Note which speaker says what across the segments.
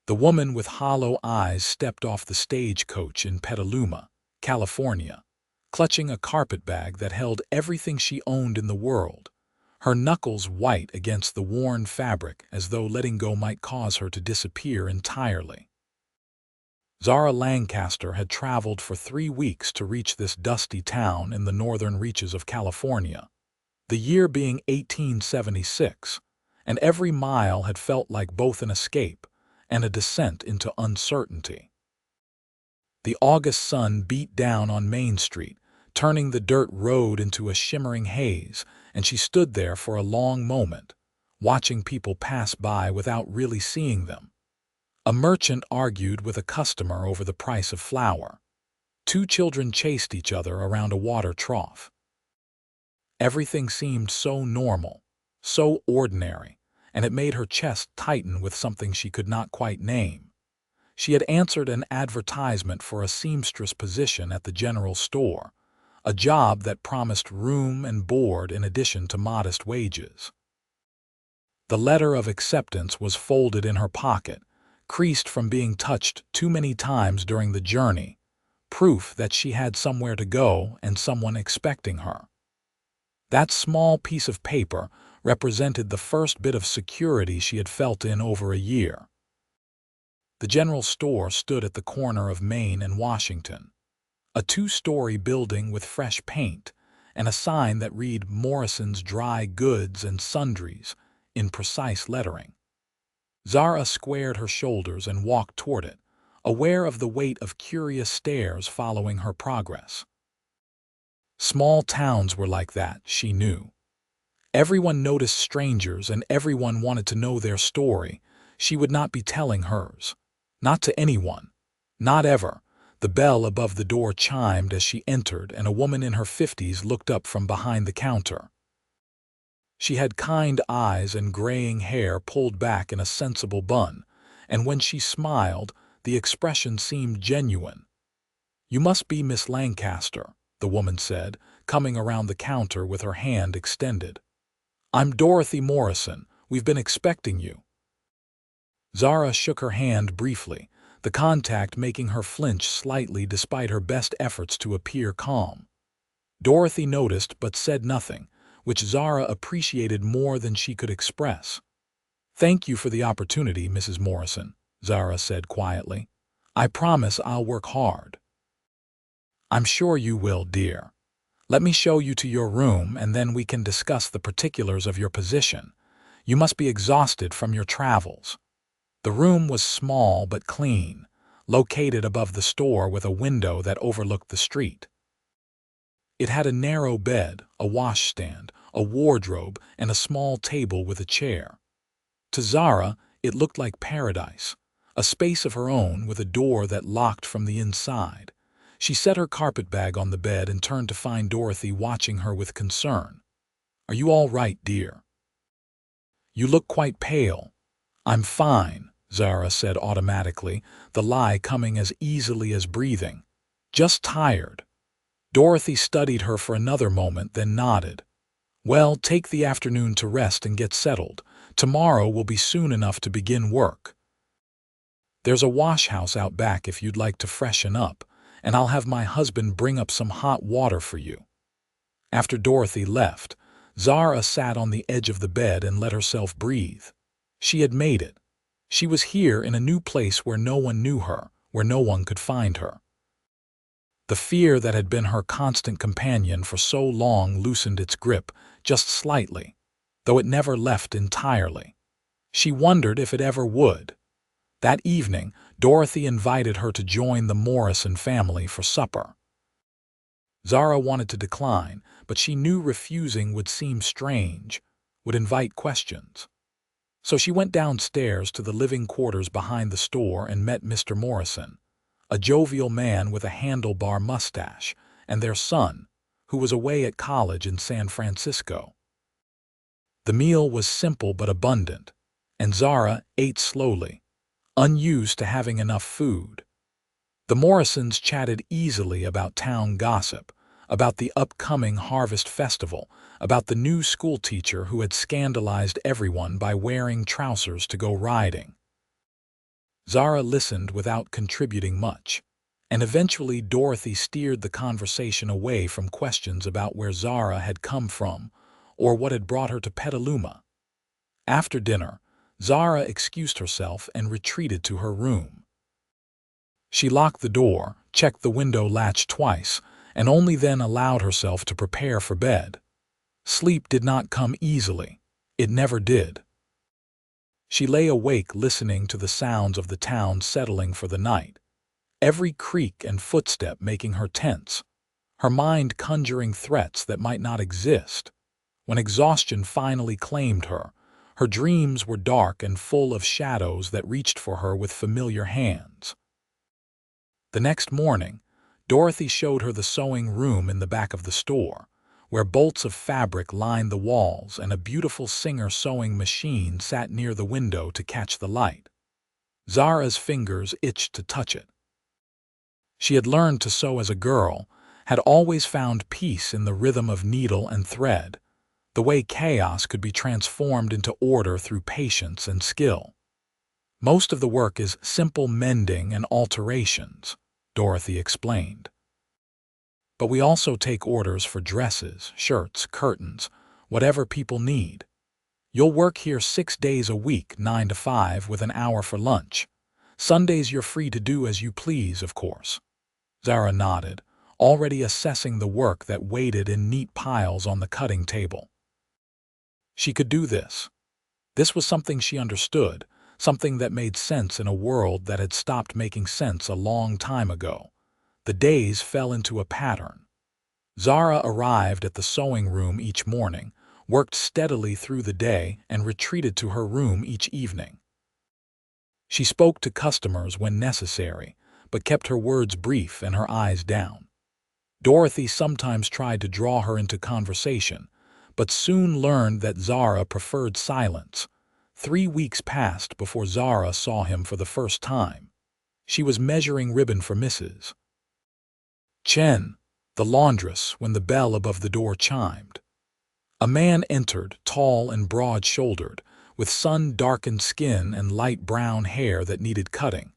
Speaker 1: The woman with hollow eyes stepped off the stagecoach in Petaluma, California, clutching a carpetbag that held everything she owned in the world, her knuckles white against the worn fabric as though letting go might cause her to disappear entirely. Zara Lancaster had traveled for 3 weeks to reach this dusty town in the northern reaches of California, the year being 1876, and every mile had felt like both an escape and a descent into uncertainty. The August sun beat down on Main Street, turning the dirt road into a shimmering haze, and she stood there for a long moment, watching people pass by without really seeing them. A merchant argued with a customer over the price of flour. 2 children chased each other around a water trough. Everything seemed so normal, so ordinary, and it made her chest tighten with something she could not quite name. She had answered an advertisement for a seamstress position at the general store, a job that promised room and board in addition to modest wages. The letter of acceptance was folded in her pocket, creased from being touched too many times during the journey, proof that she had somewhere to go and someone expecting her. That small piece of paper represented the first bit of security she had felt in over a year. The general store stood at the corner of Main and Washington, a 2-story building with fresh paint and a sign that read Morrison's Dry Goods and Sundries in precise lettering. Zara squared her shoulders and walked toward it, aware of the weight of curious stares following her progress. Small towns were like that, she knew. Everyone noticed strangers and everyone wanted to know their story. She would not be telling hers. Not to anyone. Not ever. The bell above the door chimed as she entered, and a woman in her 50s looked up from behind the counter. She had kind eyes and graying hair pulled back in a sensible bun, and when she smiled, the expression seemed genuine. "You must be Miss Lancaster," the woman said, coming around the counter with her hand extended. "I'm Dorothy Morrison. We've been expecting you." Zara shook her hand briefly, the contact making her flinch slightly despite her best efforts to appear calm. Dorothy noticed but said nothing, which Zara appreciated more than she could express. "Thank you for the opportunity, Mrs. Morrison," Zara said quietly. "I promise I'll work hard." "I'm sure you will, dear. Let me show you to your room and then we can discuss the particulars of your position. You must be exhausted from your travels." The room was small but clean, located above the store with a window that overlooked the street. It had a narrow bed, a washstand, a wardrobe, and a small table with a chair. To Zara, it looked like paradise, a space of her own with a door that locked from the inside. She set her carpetbag on the bed and turned to find Dorothy watching her with concern. "Are you all right, dear? You look quite pale." "I'm fine," Zara said automatically, the lie coming as easily as breathing. "Just tired." Dorothy studied her for another moment, then nodded. "Well, take the afternoon to rest and get settled. Tomorrow will be soon enough to begin work. There's a wash house out back if you'd like to freshen up, and I'll have my husband bring up some hot water for you." After Dorothy left, Zara sat on the edge of the bed and let herself breathe. She had made it. She was here in a new place where no one knew her, where no one could find her. The fear that had been her constant companion for so long loosened its grip, just slightly, though it never left entirely. She wondered if it ever would. That evening, Dorothy invited her to join the Morrison family for supper. Zara wanted to decline, but she knew refusing would seem strange, would invite questions. So she went downstairs to the living quarters behind the store and met Mr. Morrison, a jovial man with a handlebar mustache, and their son, who was away at college in San Francisco. The meal was simple but abundant, and Zara ate slowly, unused to having enough food. The Morrisons chatted easily about town gossip, about the upcoming harvest festival, about the new schoolteacher who had scandalized everyone by wearing trousers to go riding. Zara listened without contributing much, and eventually Dorothy steered the conversation away from questions about where Zara had come from or what had brought her to Petaluma. After dinner, Zara excused herself and retreated to her room. She locked the door, checked the window latch twice, and only then allowed herself to prepare for bed. Sleep did not come easily. It never did. She lay awake listening to the sounds of the town settling for the night, every creak and footstep making her tense, her mind conjuring threats that might not exist. When exhaustion finally claimed her, her dreams were dark and full of shadows that reached for her with familiar hands. The next morning, Dorothy showed her the sewing room in the back of the store, where bolts of fabric lined the walls and a beautiful Singer sewing machine sat near the window to catch the light. Zara's fingers itched to touch it. She had learned to sew as a girl, had always found peace in the rhythm of needle and thread, the way chaos could be transformed into order through patience and skill. Most of the work is simple mending and alterations, Dorothy explained. But we also take orders for dresses, shirts, curtains, whatever people need. You'll work here 6 days a week, 9 to 5, with an hour for lunch. Sundays you're free to do as you please, of course. Zara nodded, already assessing the work that waited in neat piles on the cutting table. She could do this. This was something she understood, something that made sense in a world that had stopped making sense a long time ago. The days fell into a pattern. Zara arrived at the sewing room each morning, worked steadily through the day, and retreated to her room each evening. She spoke to customers when necessary, but kept her words brief and her eyes down. Dorothy sometimes tried to draw her into conversation, but soon learned that Zara preferred silence. 3 weeks passed before Zara saw him for the first time. She was measuring ribbon for Mrs. Chen, the laundress, when the bell above the door chimed. A man entered, tall and broad-shouldered, with sun-darkened skin and light brown hair that needed cutting.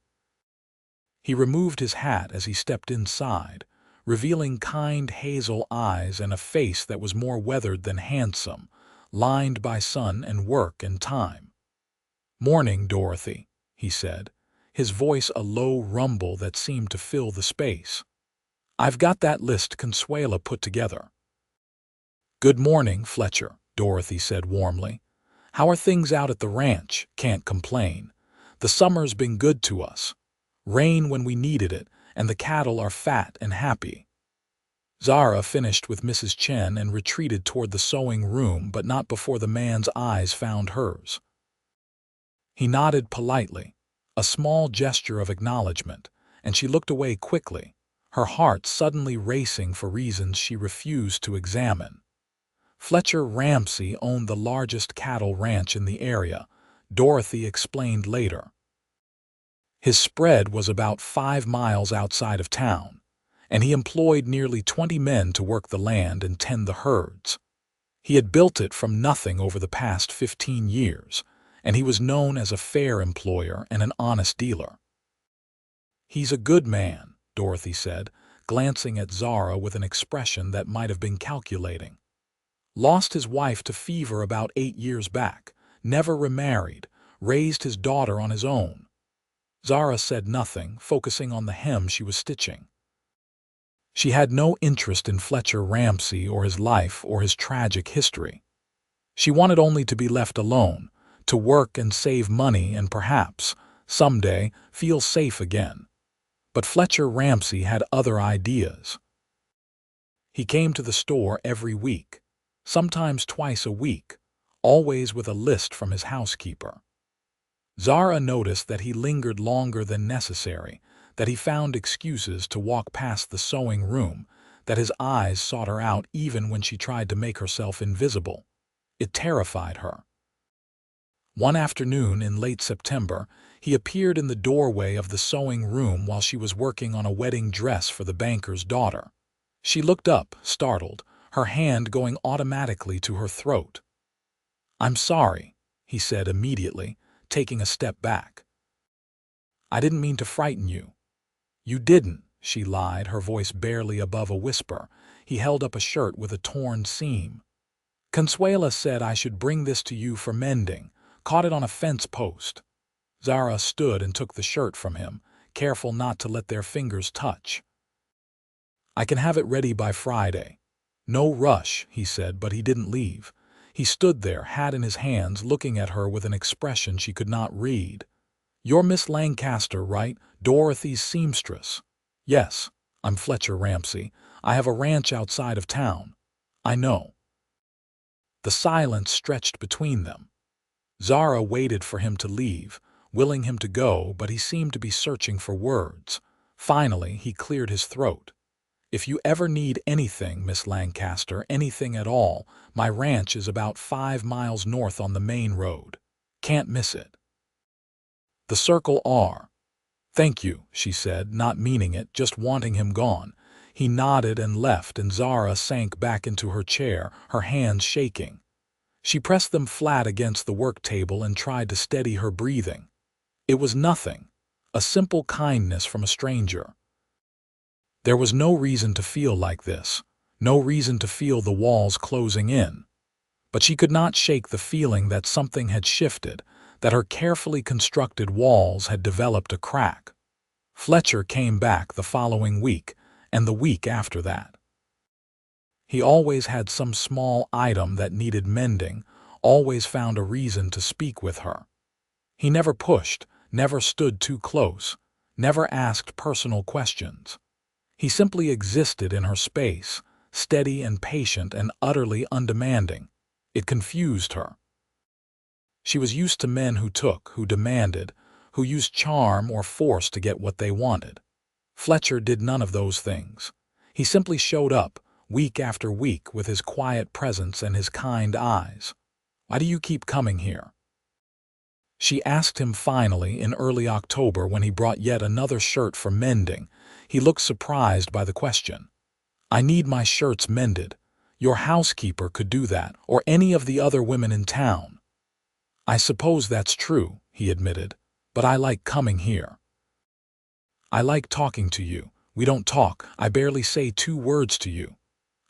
Speaker 1: He removed his hat as he stepped inside, revealing kind hazel eyes and a face that was more weathered than handsome, lined by sun and work and time. "Morning, Dorothy," he said, his voice a low rumble that seemed to fill the space. "I've got that list Consuela put together." "Good morning, Fletcher," Dorothy said warmly. "How are things out at the ranch? Can't complain. The summer's been good to us. Rain when we needed it, and the cattle are fat and happy." Zara finished with Mrs. Chen and retreated toward the sewing room, but not before the man's eyes found hers. He nodded politely, a small gesture of acknowledgement, and she looked away quickly, her heart suddenly racing for reasons she refused to examine. Fletcher Ramsey owned the largest cattle ranch in the area, Dorothy explained later. His spread was about 5 miles outside of town, and he employed nearly 20 men to work the land and tend the herds. He had built it from nothing over the past 15 years, and he was known as a fair employer and an honest dealer. "He's a good man," Dorothy said, glancing at Zara with an expression that might have been calculating. "Lost his wife to fever about 8 years back, never remarried, raised his daughter on his own." Zara said nothing, focusing on the hem she was stitching. She had no interest in Fletcher Ramsey or his life or his tragic history. She wanted only to be left alone, to work and save money and perhaps, someday, feel safe again. But Fletcher Ramsey had other ideas. He came to the store every week, sometimes twice a week, always with a list from his housekeeper. Zara noticed that he lingered longer than necessary, that he found excuses to walk past the sewing room, that his eyes sought her out even when she tried to make herself invisible. It terrified her. One afternoon in late September, he appeared in the doorway of the sewing room while she was working on a wedding dress for the banker's daughter. She looked up, startled, her hand going automatically to her throat. "I'm sorry," he said immediately, taking a step back. I didn't mean to frighten you." "You didn't," she lied, her voice barely above a whisper. He held up a shirt with a torn seam. "Consuela said I should bring this to you for mending. Caught it on a fence post." Zara stood and took the shirt from him, careful not to let their fingers touch. "I can have it ready by Friday." "No rush," he said, but he didn't leave. He stood there, hat in his hands, looking at her with an expression she could not read. "You're Miss Lancaster, right? Dorothy's seamstress." "Yes, I'm Fletcher Ramsey. I have a ranch outside of town." "I know." The silence stretched between them. Zara waited for him to leave, willing him to go, but he seemed to be searching for words. Finally, he cleared his throat. "If you ever need anything, Miss Lancaster, anything at all, my ranch is about 5 miles north on the main road. Can't miss it." "The Circle R." "Thank you," she said, not meaning it, just wanting him gone. He nodded and left, and Zara sank back into her chair, her hands shaking. She pressed them flat against the work table and tried to steady her breathing. It was nothing, a simple kindness from a stranger. There was no reason to feel like this, no reason to feel the walls closing in. But she could not shake the feeling that something had shifted, that her carefully constructed walls had developed a crack. Fletcher came back the following week, and the week after that. He always had some small item that needed mending, always found a reason to speak with her. He never pushed, never stood too close, never asked personal questions. He simply existed in her space, steady and patient and utterly undemanding. It confused her. She was used to men who took, who demanded, who used charm or force to get what they wanted. Fletcher did none of those things. He simply showed up, week after week, with his quiet presence and his kind eyes. "Why do you keep coming here?" She asked him finally in early October when he brought yet another shirt for mending. He looked surprised by the question. "I need my shirts mended. Your housekeeper could do that, or any of the other women in town." "I suppose that's true," he admitted, "but I like coming here. I like talking to you. We don't talk. I barely say 2 words to you."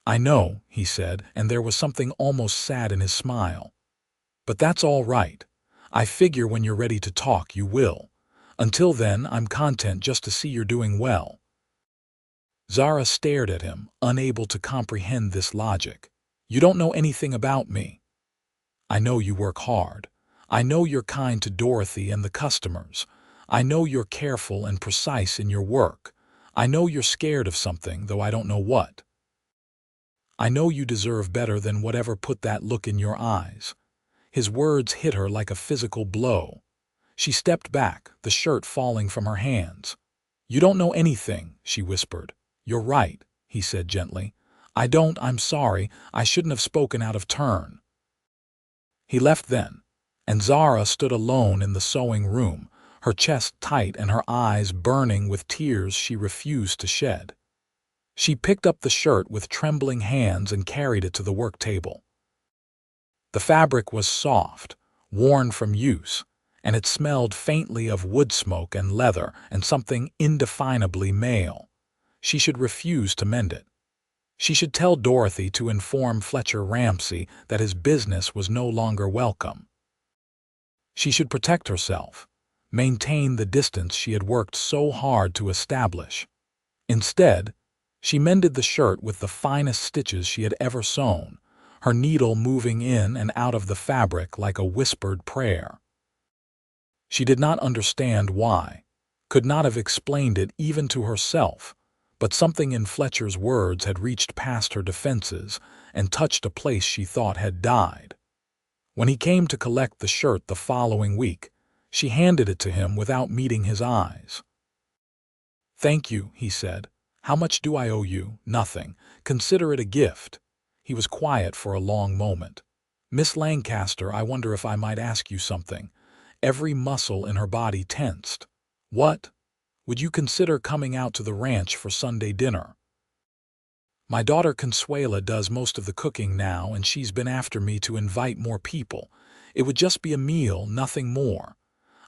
Speaker 1: "I know," he said, and there was something almost sad in his smile. "But that's all right. I figure when you're ready to talk, you will. Until then, I'm content just to see you're doing well." Zara stared at him, unable to comprehend this logic. "You don't know anything about me." "I know you work hard. I know you're kind to Dorothy and the customers. I know you're careful and precise in your work. I know you're scared of something, though I don't know what. I know you deserve better than whatever put that look in your eyes." His words hit her like a physical blow. She stepped back, the shirt falling from her hands. "You don't know anything," she whispered. "You're right," he said gently. I'm sorry, I shouldn't have spoken out of turn." He left then, and Zara stood alone in the sewing room, her chest tight and her eyes burning with tears she refused to shed. She picked up the shirt with trembling hands and carried it to the work table. The fabric was soft, worn from use, and it smelled faintly of wood smoke and leather and something indefinably male. She should refuse to mend it. She should tell Dorothy to inform Fletcher Ramsey that his business was no longer welcome. She should protect herself, maintain the distance she had worked so hard to establish. Instead, she mended the shirt with the finest stitches she had ever sewn, her needle moving in and out of the fabric like a whispered prayer. She did not understand why, could not have explained it even to herself, but something in Fletcher's words had reached past her defenses and touched a place she thought had died. When he came to collect the shirt the following week, she handed it to him without meeting his eyes. "Thank you," he said. "How much do I owe you?" "Nothing. Consider it a gift." He was quiet for a long moment. "Miss Lancaster, I wonder if I might ask you something." Every muscle in her body tensed. "What?" "Would you consider coming out to the ranch for Sunday dinner? My daughter Consuela does most of the cooking now, and she's been after me to invite more people. It would just be a meal, nothing more.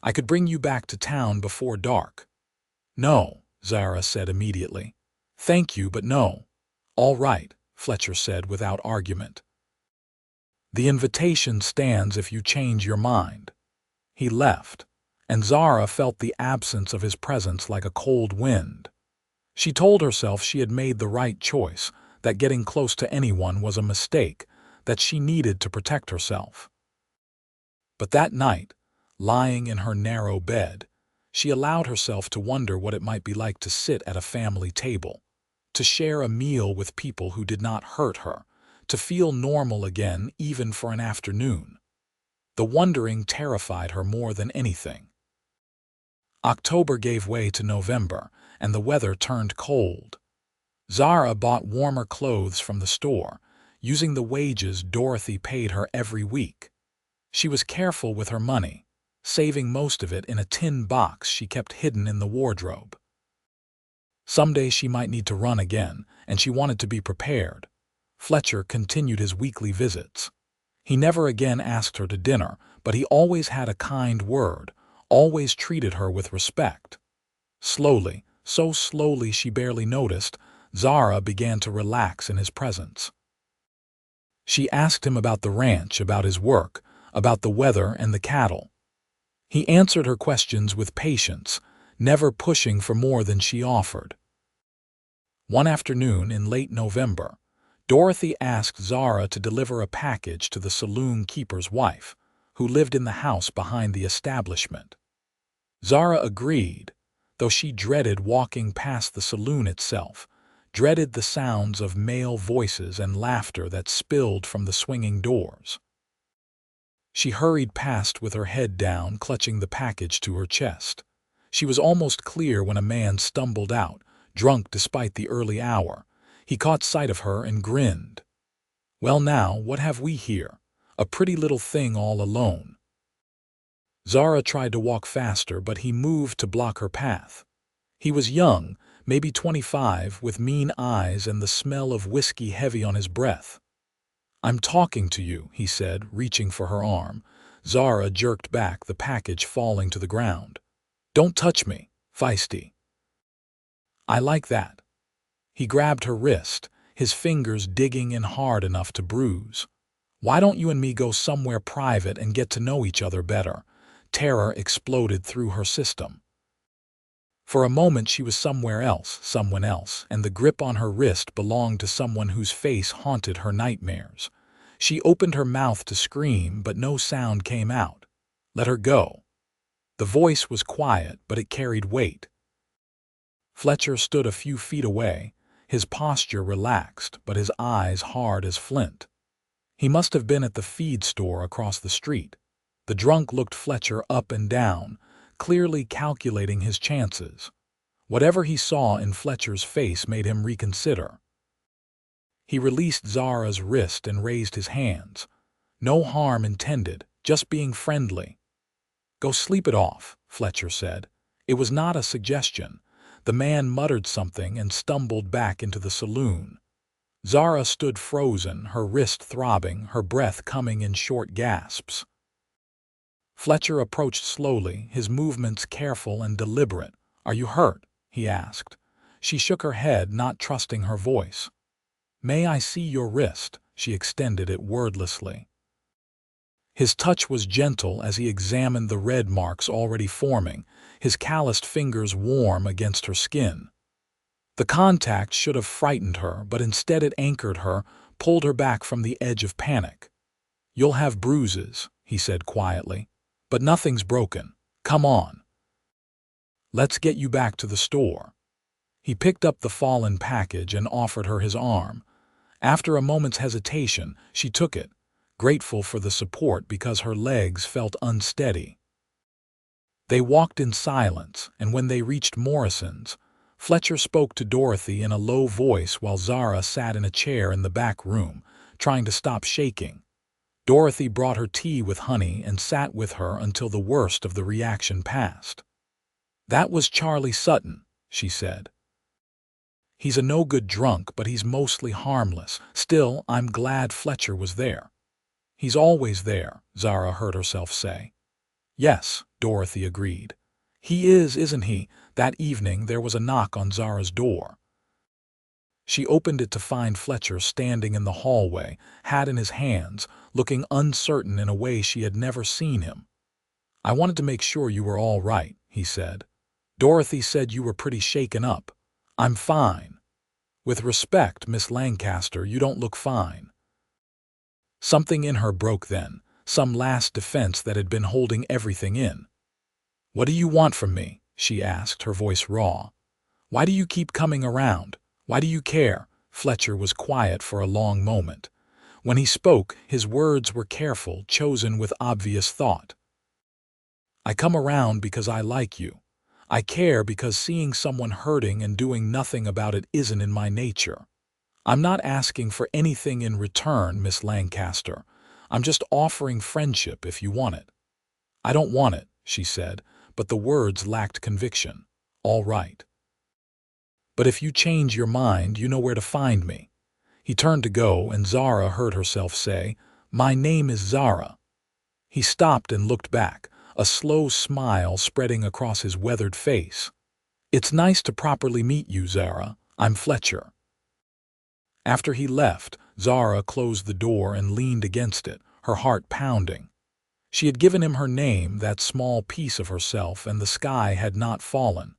Speaker 1: I could bring you back to town before dark." "No," Zara said immediately. "Thank you, but no." "All right," Fletcher said without argument. "The invitation stands if you change your mind." He left, and Zara felt the absence of his presence like a cold wind. She told herself she had made the right choice, that getting close to anyone was a mistake, that she needed to protect herself. But that night, lying in her narrow bed, she allowed herself to wonder what it might be like to sit at a family table, to share a meal with people who did not hurt her, to feel normal again even for an afternoon. The wondering terrified her more than anything. October gave way to November, and the weather turned cold. Zara bought warmer clothes from the store, using the wages Dorothy paid her every week. She was careful with her money, saving most of it in a tin box she kept hidden in the wardrobe. Someday she might need to run again, and she wanted to be prepared. Fletcher continued his weekly visits. He never again asked her to dinner, but he always had a kind word, always treated her with respect. Slowly, so slowly she barely noticed, Zara began to relax in his presence. She asked him about the ranch, about his work, about the weather and the cattle. He answered her questions with patience, never pushing for more than she offered. One afternoon in late November, Dorothy asked Zara to deliver a package to the saloon keeper's wife, who lived in the house behind the establishment. Zara agreed, though she dreaded walking past the saloon itself, dreaded the sounds of male voices and laughter that spilled from the swinging doors. She hurried past with her head down, clutching the package to her chest. She was almost clear when a man stumbled out, drunk despite the early hour. He caught sight of her and grinned. "Well now, what have we here? A pretty little thing all alone." Zara tried to walk faster, but he moved to block her path. He was young, maybe 25, with mean eyes and the smell of whiskey heavy on his breath. "I'm talking to you," he said, reaching for her arm. Zara jerked back, the package falling to the ground. "Don't touch me, feisty." "I like that." He grabbed her wrist, his fingers digging in hard enough to bruise. "Why don't you and me go somewhere private and get to know each other better?" Terror exploded through her system. For a moment she was somewhere else, someone else, and the grip on her wrist belonged to someone whose face haunted her nightmares. She opened her mouth to scream, but no sound came out. "Let her go." The voice was quiet, but it carried weight. Fletcher stood a few feet away, his posture relaxed, but his eyes hard as flint. He must have been at the feed store across the street. The drunk looked Fletcher up and down, clearly calculating his chances. Whatever he saw in Fletcher's face made him reconsider. He released Zara's wrist and raised his hands. No harm intended, just being friendly. "Go sleep it off," Fletcher said. It was not a suggestion. The man muttered something and stumbled back into the saloon. Zara stood frozen, her wrist throbbing, her breath coming in short gasps. Fletcher approached slowly, his movements careful and deliberate. "Are you hurt?" he asked. She shook her head, not trusting her voice. "May I see your wrist?" She extended it wordlessly. His touch was gentle as he examined the red marks already forming, his calloused fingers warm against her skin. The contact should have frightened her, but instead it anchored her, pulled her back from the edge of panic. "You'll have bruises," he said quietly, "but nothing's broken. Come on. Let's get you back to the store." He picked up the fallen package and offered her his arm. After a moment's hesitation, she took it, grateful for the support because her legs felt unsteady. They walked in silence, and when they reached Morrison's, Fletcher spoke to Dorothy in a low voice while Zara sat in a chair in the back room, trying to stop shaking. Dorothy brought her tea with honey and sat with her until the worst of the reaction passed. "That was Charlie Sutton," she said. "He's a no-good drunk, but he's mostly harmless. Still, I'm glad Fletcher was there." "He's always there," Zara heard herself say. Yes, Dorothy agreed. He is, isn't he? That evening there was a knock on Zara's door. She opened it to find Fletcher standing in the hallway, hat in his hands, looking uncertain in a way she had never seen him. "I wanted to make sure you were all right," he said. "Dorothy said you were pretty shaken up." "I'm fine." "With respect, Miss Lancaster, you don't look fine." Something in her broke then, some last defense that had been holding everything in. "What do you want from me?" she asked, her voice raw. "Why do you keep coming around? Why do you care?" Fletcher was quiet for a long moment. When he spoke, his words were careful, chosen with obvious thought. "I come around because I like you. I care because seeing someone hurting and doing nothing about it isn't in my nature. I'm not asking for anything in return, Miss Lancaster. I'm just offering friendship if you want it." "I don't want it," she said, but the words lacked conviction. "All right. But if you change your mind, you know where to find me." He turned to go, and Zara heard herself say, "My name is Zara." He stopped and looked back, a slow smile spreading across his weathered face. "It's nice to properly meet you, Zara. I'm Fletcher." After he left, Zara closed the door and leaned against it, her heart pounding. She had given him her name, that small piece of herself, and the sky had not fallen.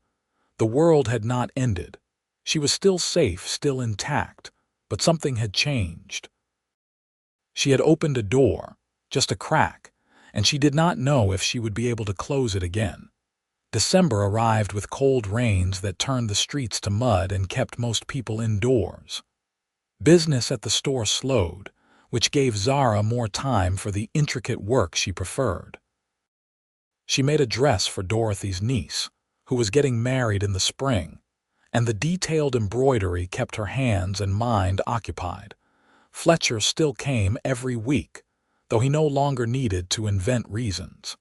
Speaker 1: The world had not ended. She was still safe, still intact, but something had changed. She had opened a door, just a crack, and she did not know if she would be able to close it again. December arrived with cold rains that turned the streets to mud and kept most people indoors. Business at the store slowed, which gave Zara more time for the intricate work she preferred. She made a dress for Dorothy's niece, who was getting married in the spring, and the detailed embroidery kept her hands and mind occupied. Fletcher still came every week, though he no longer needed to invent reasons.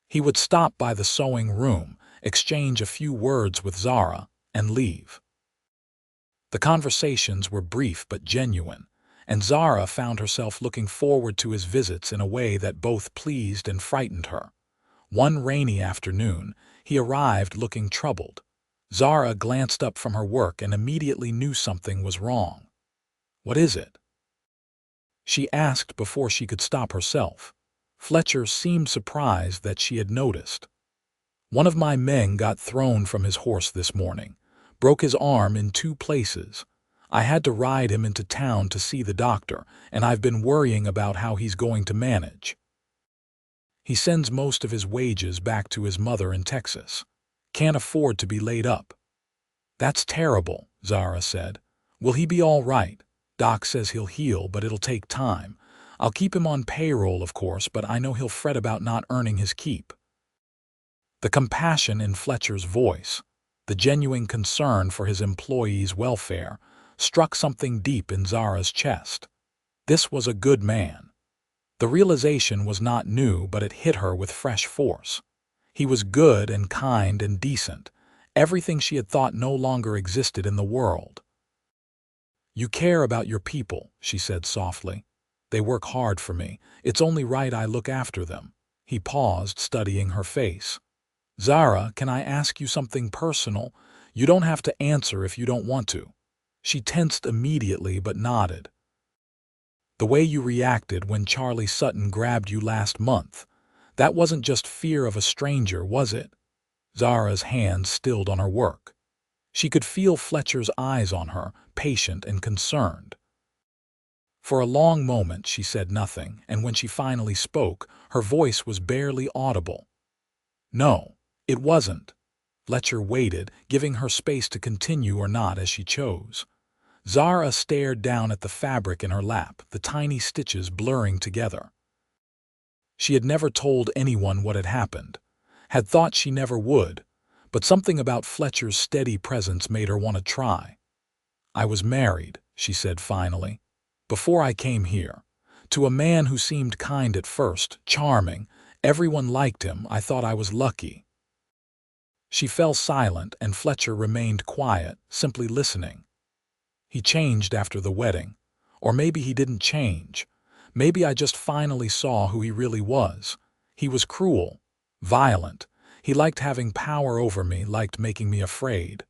Speaker 1: He would stop by the sewing room, exchange a few words with Zara, and leave. The conversations were brief but genuine, and Zara found herself looking forward to his visits in a way that both pleased and frightened her. One rainy afternoon, he arrived looking troubled. Zara glanced up from her work and immediately knew something was wrong. "What is it?" she asked before she could stop herself. Fletcher seemed surprised that she had noticed. "One of my men got thrown from his horse this morning, broke his arm in 2 places. I had to ride him into town to see the doctor, and I've been worrying about how he's going to manage. He sends most of his wages back to his mother in Texas. Can't afford to be laid up." "That's terrible," Zara said. "Will he be all right?" "Doc says he'll heal, but it'll take time. I'll keep him on payroll, of course, but I know he'll fret about not earning his keep." The compassion in Fletcher's voice, the genuine concern for his employees' welfare, struck something deep in Zara's chest. This was a good man. The realization was not new, but it hit her with fresh force. He was good and kind and decent, everything she had thought no longer existed in the world. "You care about your people," she said softly. "They work hard for me. It's only right I look after them." He paused, studying her face. "Zara, can I ask you something personal? You don't have to answer if you don't want to." She tensed immediately but nodded. "The way you reacted when Charlie Sutton grabbed you last month, that wasn't just fear of a stranger, was it?" Zara's hands stilled on her work. She could feel Fletcher's eyes on her, patient and concerned. For a long moment she said nothing, and when she finally spoke, her voice was barely audible. "No, it wasn't." Fletcher waited, giving her space to continue or not as she chose. Zara stared down at the fabric in her lap, the tiny stitches blurring together. She had never told anyone what had happened, had thought she never would, but something about Fletcher's steady presence made her want to try. "I was married," she said finally, "before I came here, to a man who seemed kind at first, charming. Everyone liked him. I thought I was lucky." She fell silent, and Fletcher remained quiet, simply listening. "He changed after the wedding. Or maybe he didn't change. Maybe I just finally saw who he really was. He was cruel. Violent. He liked having power over me, liked making me afraid.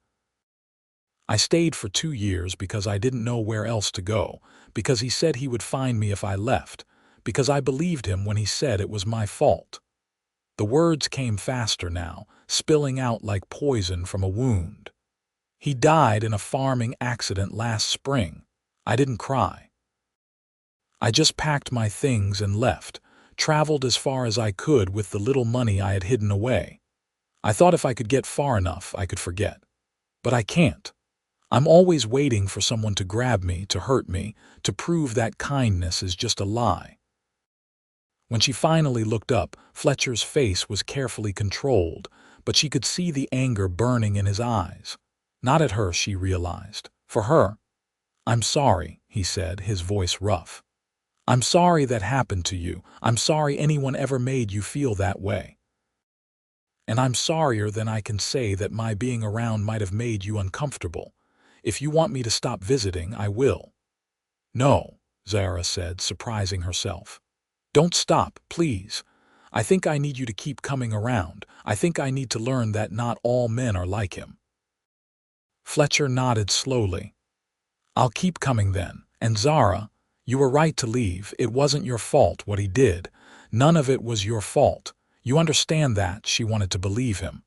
Speaker 1: I stayed for 2 years because I didn't know where else to go, because he said he would find me if I left, because I believed him when he said it was my fault. The words came faster now, spilling out like poison from a wound. He died in a farming accident last spring. I didn't cry. I just packed my things and left, traveled as far as I could with the little money I had hidden away. I thought if I could get far enough, I could forget. But I can't. I'm always waiting for someone to grab me, to hurt me, to prove that kindness is just a lie. When she finally looked up, Fletcher's face was carefully controlled, but she could see the anger burning in his eyes. Not at her, she realized. For her. "I'm sorry," he said, his voice rough. "I'm sorry that happened to you. I'm sorry anyone ever made you feel that way. And I'm sorrier than I can say that my being around might have made you uncomfortable. If you want me to stop visiting, I will." "No," Zara said, surprising herself. "Don't stop, please. I think I need you to keep coming around. I think I need to learn that not all men are like him." Fletcher nodded slowly. "I'll keep coming then. And Zara, you were right to leave. It wasn't your fault what he did. None of it was your fault. You understand that?" She wanted to believe him.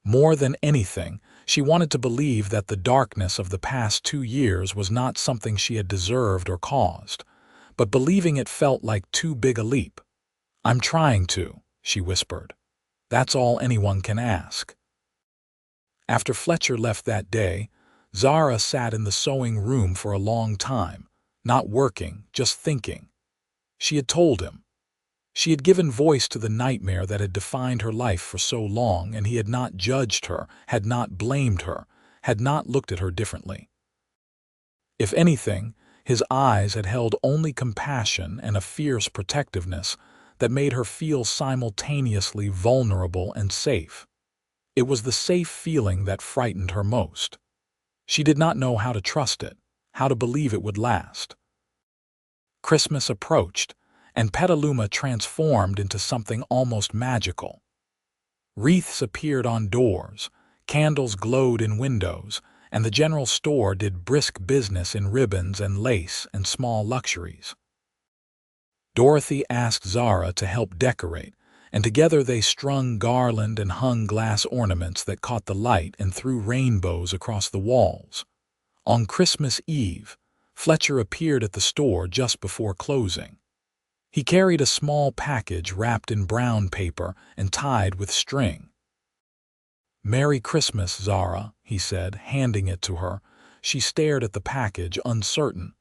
Speaker 1: More than anything, she wanted to believe that the darkness of the past 2 years was not something she had deserved or caused. But believing it felt like too big a leap. "I'm trying to," she whispered. "That's all anyone can ask." After Fletcher left that day, Zara sat in the sewing room for a long time, not working, just thinking. She had told him. She had given voice to the nightmare that had defined her life for so long, and he had not judged her, had not blamed her, had not looked at her differently. If anything, his eyes had held only compassion and a fierce protectiveness that made her feel simultaneously vulnerable and safe. It was the safe feeling that frightened her most. She did not know how to trust it, how to believe it would last. Christmas approached, and Petaluma transformed into something almost magical. Wreaths appeared on doors, candles glowed in windows, and the general store did brisk business in ribbons and lace and small luxuries. Dorothy asked Zara to help decorate, and together they strung garland and hung glass ornaments that caught the light and threw rainbows across the walls. On Christmas Eve, Fletcher appeared at the store just before closing. He carried a small package wrapped in brown paper and tied with string. "Merry Christmas, Zara," he said, handing it to her. She stared at the package, uncertain.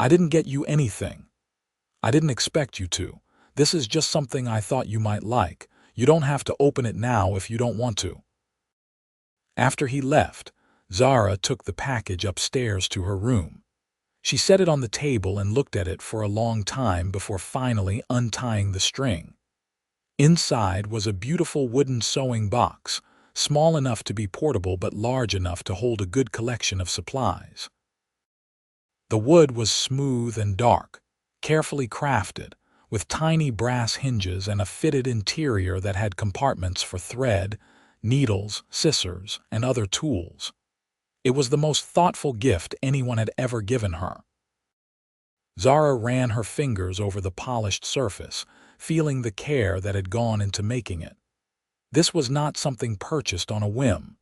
Speaker 1: "I didn't get you anything. I didn't expect you to. This is just something I thought you might like. You don't have to open it now if you don't want to." After he left, Zara took the package upstairs to her room. She set it on the table and looked at it for a long time before finally untying the string. Inside was a beautiful wooden sewing box, small enough to be portable but large enough to hold a good collection of supplies. The wood was smooth and dark, carefully crafted, with tiny brass hinges and a fitted interior that had compartments for thread, needles, scissors, and other tools. It was the most thoughtful gift anyone had ever given her. Zara ran her fingers over the polished surface, feeling the care that had gone into making it. This was not something purchased on a whim.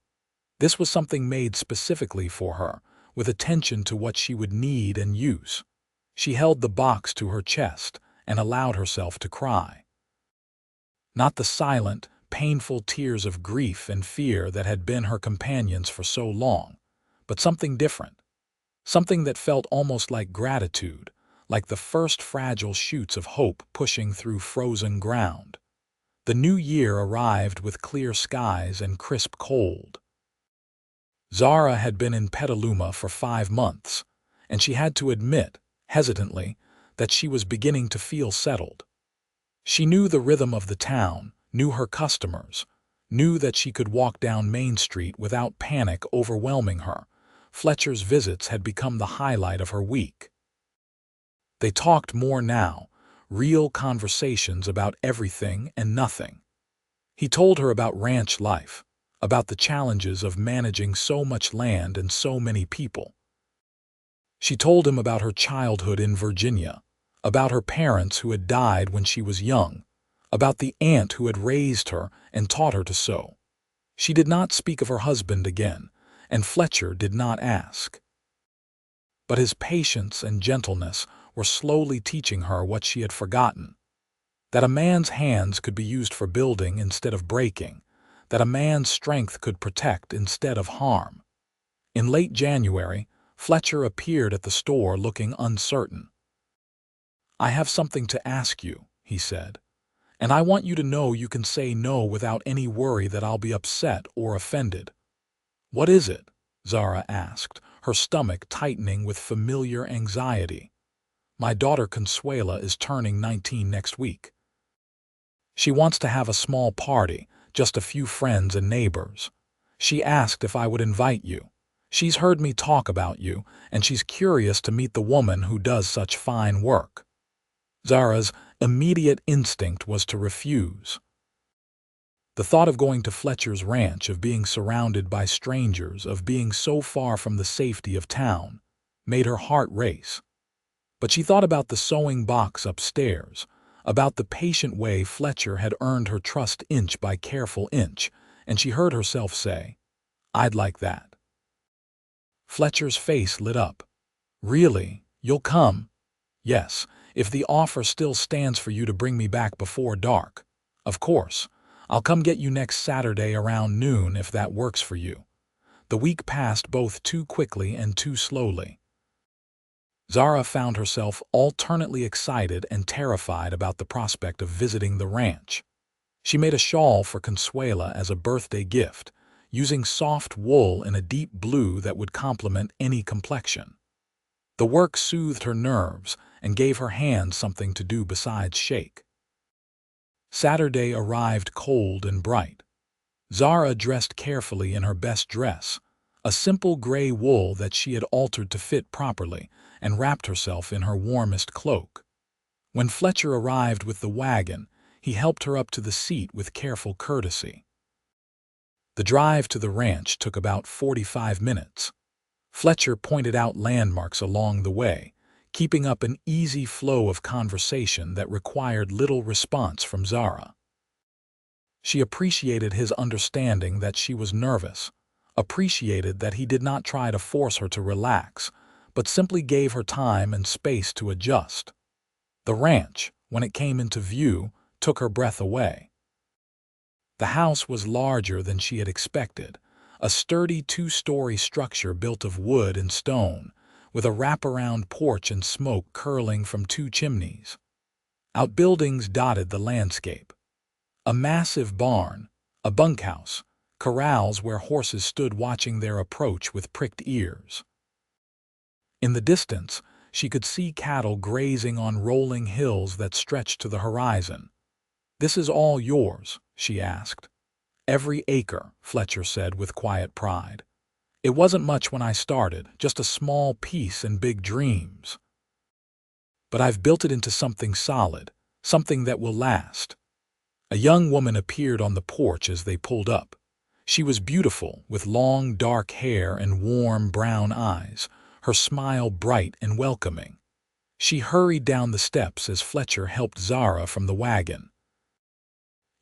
Speaker 1: This was something made specifically for her, with attention to what she would need and use. She held the box to her chest and allowed herself to cry. Not the silent, painful tears of grief and fear that had been her companions for so long, but something different. Something that felt almost like gratitude, like the first fragile shoots of hope pushing through frozen ground. The new year arrived with clear skies and crisp cold. Zara had been in Petaluma for 5 months, and she had to admit, hesitantly, that she was beginning to feel settled. She knew the rhythm of the town, knew her customers, knew that she could walk down Main Street without panic overwhelming her. Fletcher's visits had become the highlight of her week. They talked more now, real conversations about everything and nothing. He told her about ranch life, about the challenges of managing so much land and so many people. She told him about her childhood in Virginia, about her parents who had died when she was young, about the aunt who had raised her and taught her to sew. She did not speak of her husband again, and Fletcher did not ask. But his patience and gentleness were slowly teaching her what she had forgotten: that a man's hands could be used for building instead of breaking, that a man's strength could protect instead of harm. In late January, Fletcher appeared at the store looking uncertain. "I have something to ask you," he said, "and I want you to know you can say no without any worry that I'll be upset or offended." "What is it?" Zara asked, her stomach tightening with familiar anxiety. "My daughter Consuela is turning 19 next week. She wants to have a small party, just a few friends and neighbors. She asked if I would invite you. She's heard me talk about you, and she's curious to meet the woman who does such fine work." Zara's immediate instinct was to refuse. The thought of going to Fletcher's ranch, of being surrounded by strangers, of being so far from the safety of town, made her heart race. But she thought about the sewing box upstairs, about the patient way Fletcher had earned her trust inch by careful inch, and she heard herself say, "I'd like that." Fletcher's face lit up. "Really? You'll come?" "Yes, if the offer still stands for you to bring me back before dark. Of course, I'll come get you next Saturday around noon if that works for you." The week passed both too quickly and too slowly. Zara found herself alternately excited and terrified about the prospect of visiting the ranch. She made a shawl for Consuela as a birthday gift, using soft wool in a deep blue that would complement any complexion. The work soothed her nerves and gave her hands something to do besides shake. Saturday arrived cold and bright. Zara dressed carefully in her best dress, a simple gray wool that she had altered to fit properly, and wrapped herself in her warmest cloak. When Fletcher arrived with the wagon, he helped her up to the seat with careful courtesy. The drive to the ranch took about 45 minutes. Fletcher pointed out landmarks along the way, keeping up an easy flow of conversation that required little response from Zara. She appreciated his understanding that she was nervous, appreciated that he did not try to force her to relax, but simply gave her time and space to adjust. The ranch, when it came into view, took her breath away. The house was larger than she had expected, a sturdy two-story structure built of wood and stone, with a wraparound porch and smoke curling from two chimneys. Outbuildings dotted the landscape. A massive barn, a bunkhouse, corrals where horses stood watching their approach with pricked ears. In the distance, she could see cattle grazing on rolling hills that stretched to the horizon. "This is all yours?" she asked. "Every acre," Fletcher said with quiet pride. "It wasn't much when I started, just a small piece and big dreams. But I've built it into something solid, something that will last." A young woman appeared on the porch as they pulled up. She was beautiful, with long, dark hair and warm, brown eyes, her smile bright and welcoming. She hurried down the steps as Fletcher helped Zara from the wagon.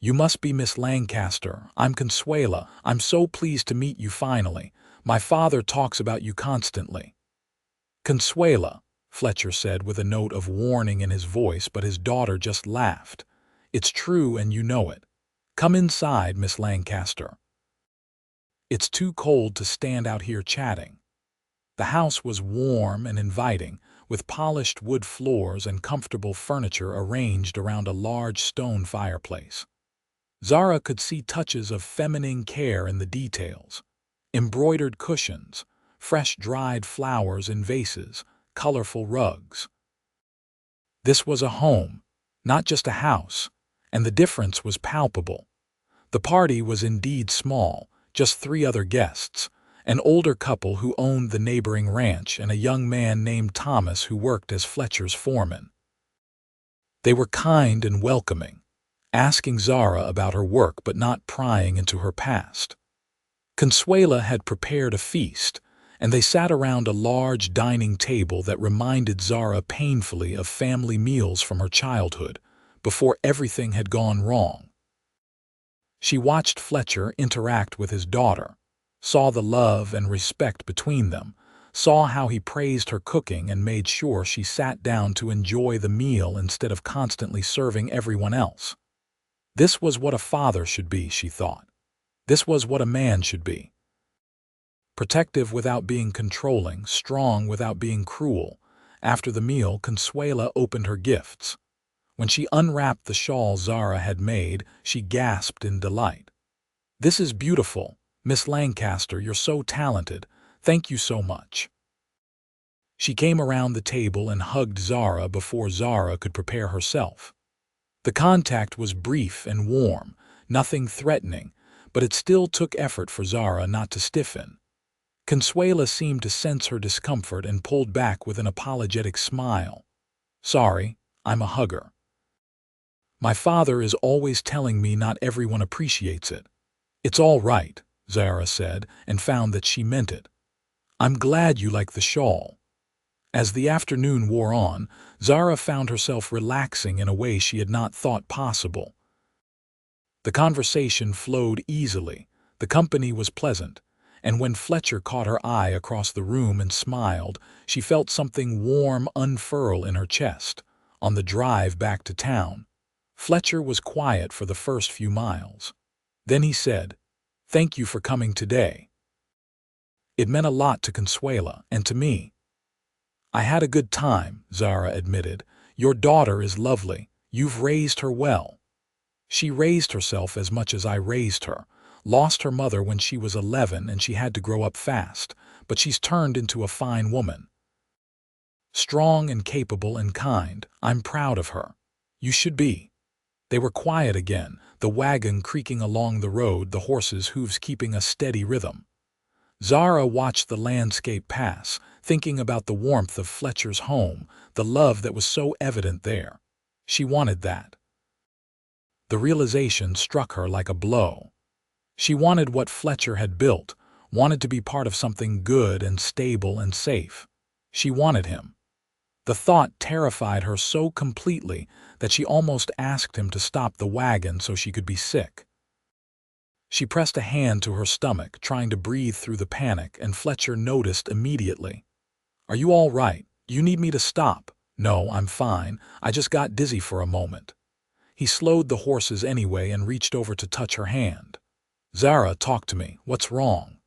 Speaker 1: "You must be Miss Lancaster. I'm Consuela. I'm so pleased to meet you finally. My father talks about you constantly." "Consuela," Fletcher said with a note of warning in his voice, but his daughter just laughed. "It's true and you know it. Come inside, Miss Lancaster. It's too cold to stand out here chatting." The house was warm and inviting, with polished wood floors and comfortable furniture arranged around a large stone fireplace. Zara could see touches of feminine care in the details: embroidered cushions, fresh dried flowers in vases, colorful rugs. This was a home, not just a house, and the difference was palpable. The party was indeed small, just 3 other guests: an older couple who owned the neighboring ranch and a young man named Thomas who worked as Fletcher's foreman. They were kind and welcoming, asking Zara about her work but not prying into her past. Consuela had prepared a feast, and they sat around a large dining table that reminded Zara painfully of family meals from her childhood, before everything had gone wrong. She watched Fletcher interact with his daughter, saw the love and respect between them, saw how he praised her cooking and made sure she sat down to enjoy the meal instead of constantly serving everyone else. This was what a father should be, she thought. This was what a man should be. Protective without being controlling, strong without being cruel. After the meal, Consuela opened her gifts. When she unwrapped the shawl Zara had made, she gasped in delight. "This is beautiful. Miss Lancaster, you're so talented. Thank you so much." She came around the table and hugged Zara before Zara could prepare herself. The contact was brief and warm, nothing threatening, but it still took effort for Zara not to stiffen. Consuela seemed to sense her discomfort and pulled back with an apologetic smile. "Sorry, I'm a hugger. My father is always telling me not everyone appreciates it." "It's all right," Zara said, and found that she meant it. "I'm glad you like the shawl." As the afternoon wore on, Zara found herself relaxing in a way she had not thought possible. The conversation flowed easily, the company was pleasant, and when Fletcher caught her eye across the room and smiled, she felt something warm unfurl in her chest. On the drive back to town, Fletcher was quiet for the first few miles. Then he said, "Thank you for coming today. It meant a lot to Consuela and to me." "I had a good time," Zara admitted. "Your daughter is lovely. You've raised her well." "She raised herself as much as I raised her. Lost her mother when she was 11 and she had to grow up fast, but she's turned into a fine woman. Strong and capable and kind. I'm proud of her." "You should be." They were quiet again, the wagon creaking along the road, the horses' hooves keeping a steady rhythm. Zara watched the landscape pass, thinking about the warmth of Fletcher's home, the love that was so evident there. She wanted that. The realization struck her like a blow. She wanted what Fletcher had built, wanted to be part of something good and stable and safe. She wanted him. The thought terrified her so completely that she almost asked him to stop the wagon so she could be sick. She pressed a hand to her stomach, trying to breathe through the panic, and Fletcher noticed immediately. "Are you all right? Do you need me to stop?" "No, I'm fine. I just got dizzy for a moment." He slowed the horses anyway and reached over to touch her hand. "Zara, talk to me. What's wrong?"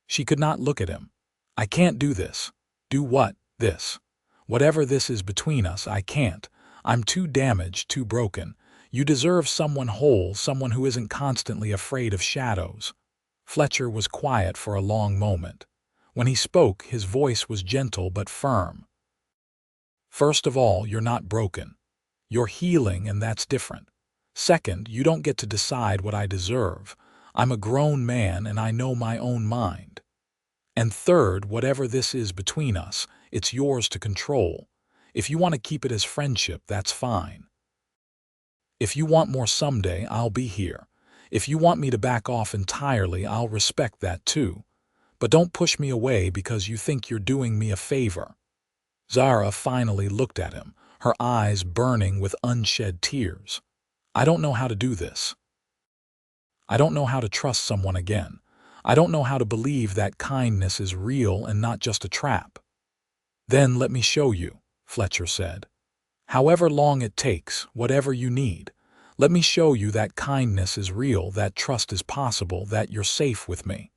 Speaker 1: She could not look at him. "I can't do this." "Do what? This. Whatever this is between us, I can't. I'm too damaged, too broken. You deserve someone whole, someone who isn't constantly afraid of shadows." Fletcher was quiet for a long moment. When he spoke, his voice was gentle but firm. "First of all, you're not broken. You're healing, and that's different. Second, you don't get to decide what I deserve. I'm a grown man and I know my own mind. And third, whatever this is between us, it's yours to control. If you want to keep it as friendship, that's fine. If you want more someday, I'll be here. If you want me to back off entirely, I'll respect that too. But don't push me away because you think you're doing me a favor." Zara finally looked at him, her eyes burning with unshed tears. "I don't know how to do this. I don't know how to trust someone again. I don't know how to believe that kindness is real and not just a trap." "Then let me show you," Fletcher said. "However long it takes, whatever you need. Let me show you that kindness is real, that trust is possible, that you're safe with me."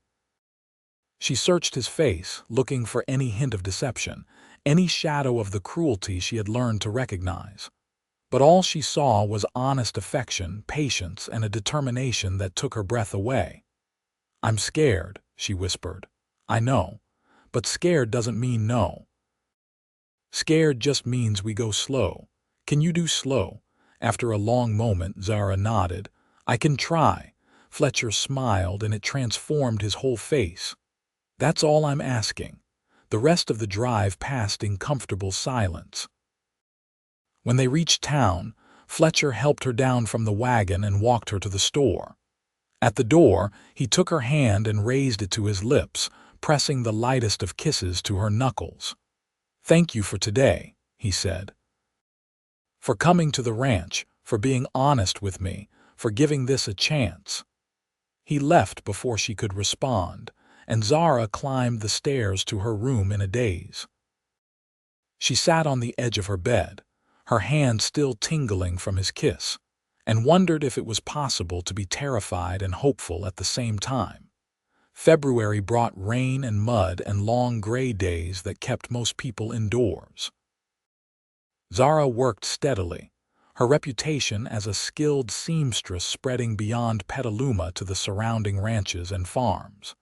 Speaker 1: She searched his face, looking for any hint of deception, any shadow of the cruelty she had learned to recognize. But all she saw was honest affection, patience, and a determination that took her breath away. "I'm scared," she whispered. "I know. But scared doesn't mean no. Scared just means we go slow. Can you do slow?" After a long moment, Zara nodded. "I can try." Fletcher smiled, and it transformed his whole face. "That's all I'm asking." The rest of the drive passed in comfortable silence. When they reached town, Fletcher helped her down from the wagon and walked her to the store. At the door, he took her hand and raised it to his lips, pressing the lightest of kisses to her knuckles. "Thank you for today," he said. "For coming to the ranch, for being honest with me, for giving this a chance." He left before she could respond, and Zara climbed the stairs to her room in a daze. She sat on the edge of her bed, her hand still tingling from his kiss, and wondered if it was possible to be terrified and hopeful at the same time. February brought rain and mud and long gray days that kept most people indoors. Zara worked steadily, her reputation as a skilled seamstress spreading beyond Petaluma to the surrounding ranches and farms.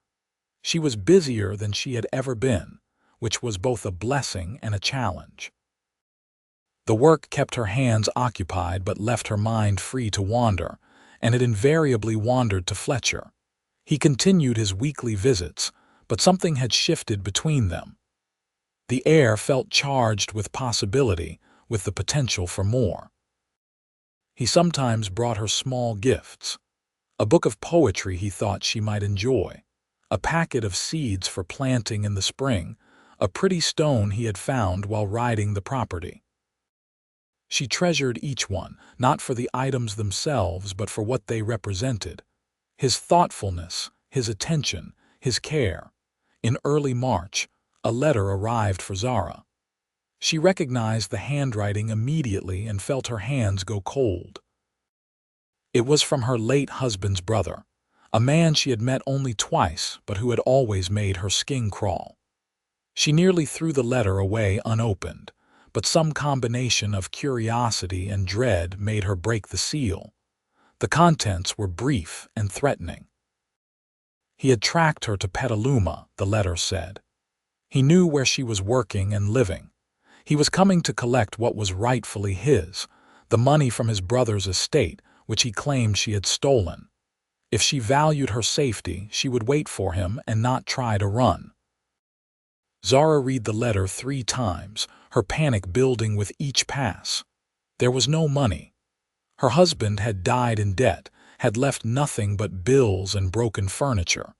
Speaker 1: She was busier than she had ever been, which was both a blessing and a challenge. The work kept her hands occupied but left her mind free to wander, and it invariably wandered to Fletcher. He continued his weekly visits, but something had shifted between them. The air felt charged with possibility, with the potential for more. He sometimes brought her small gifts. A book of poetry he thought she might enjoy, a packet of seeds for planting in the spring, a pretty stone he had found while riding the property. She treasured each one, not for the items themselves but for what they represented. His thoughtfulness, his attention, his care. In early March, a letter arrived for Zara. She recognized the handwriting immediately and felt her hands go cold. It was from her late husband's brother, a man she had met only twice but who had always made her skin crawl. She nearly threw the letter away unopened, but some combination of curiosity and dread made her break the seal. The contents were brief and threatening. He had tracked her to Petaluma, the letter said. He knew where she was working and living. He was coming to collect what was rightfully his, the money from his brother's estate, which he claimed she had stolen. If she valued her safety, she would wait for him and not try to run. Zara read the letter 3 times, her panic building with each pass. There was no money. Her husband had died in debt, had left nothing but bills and broken furniture.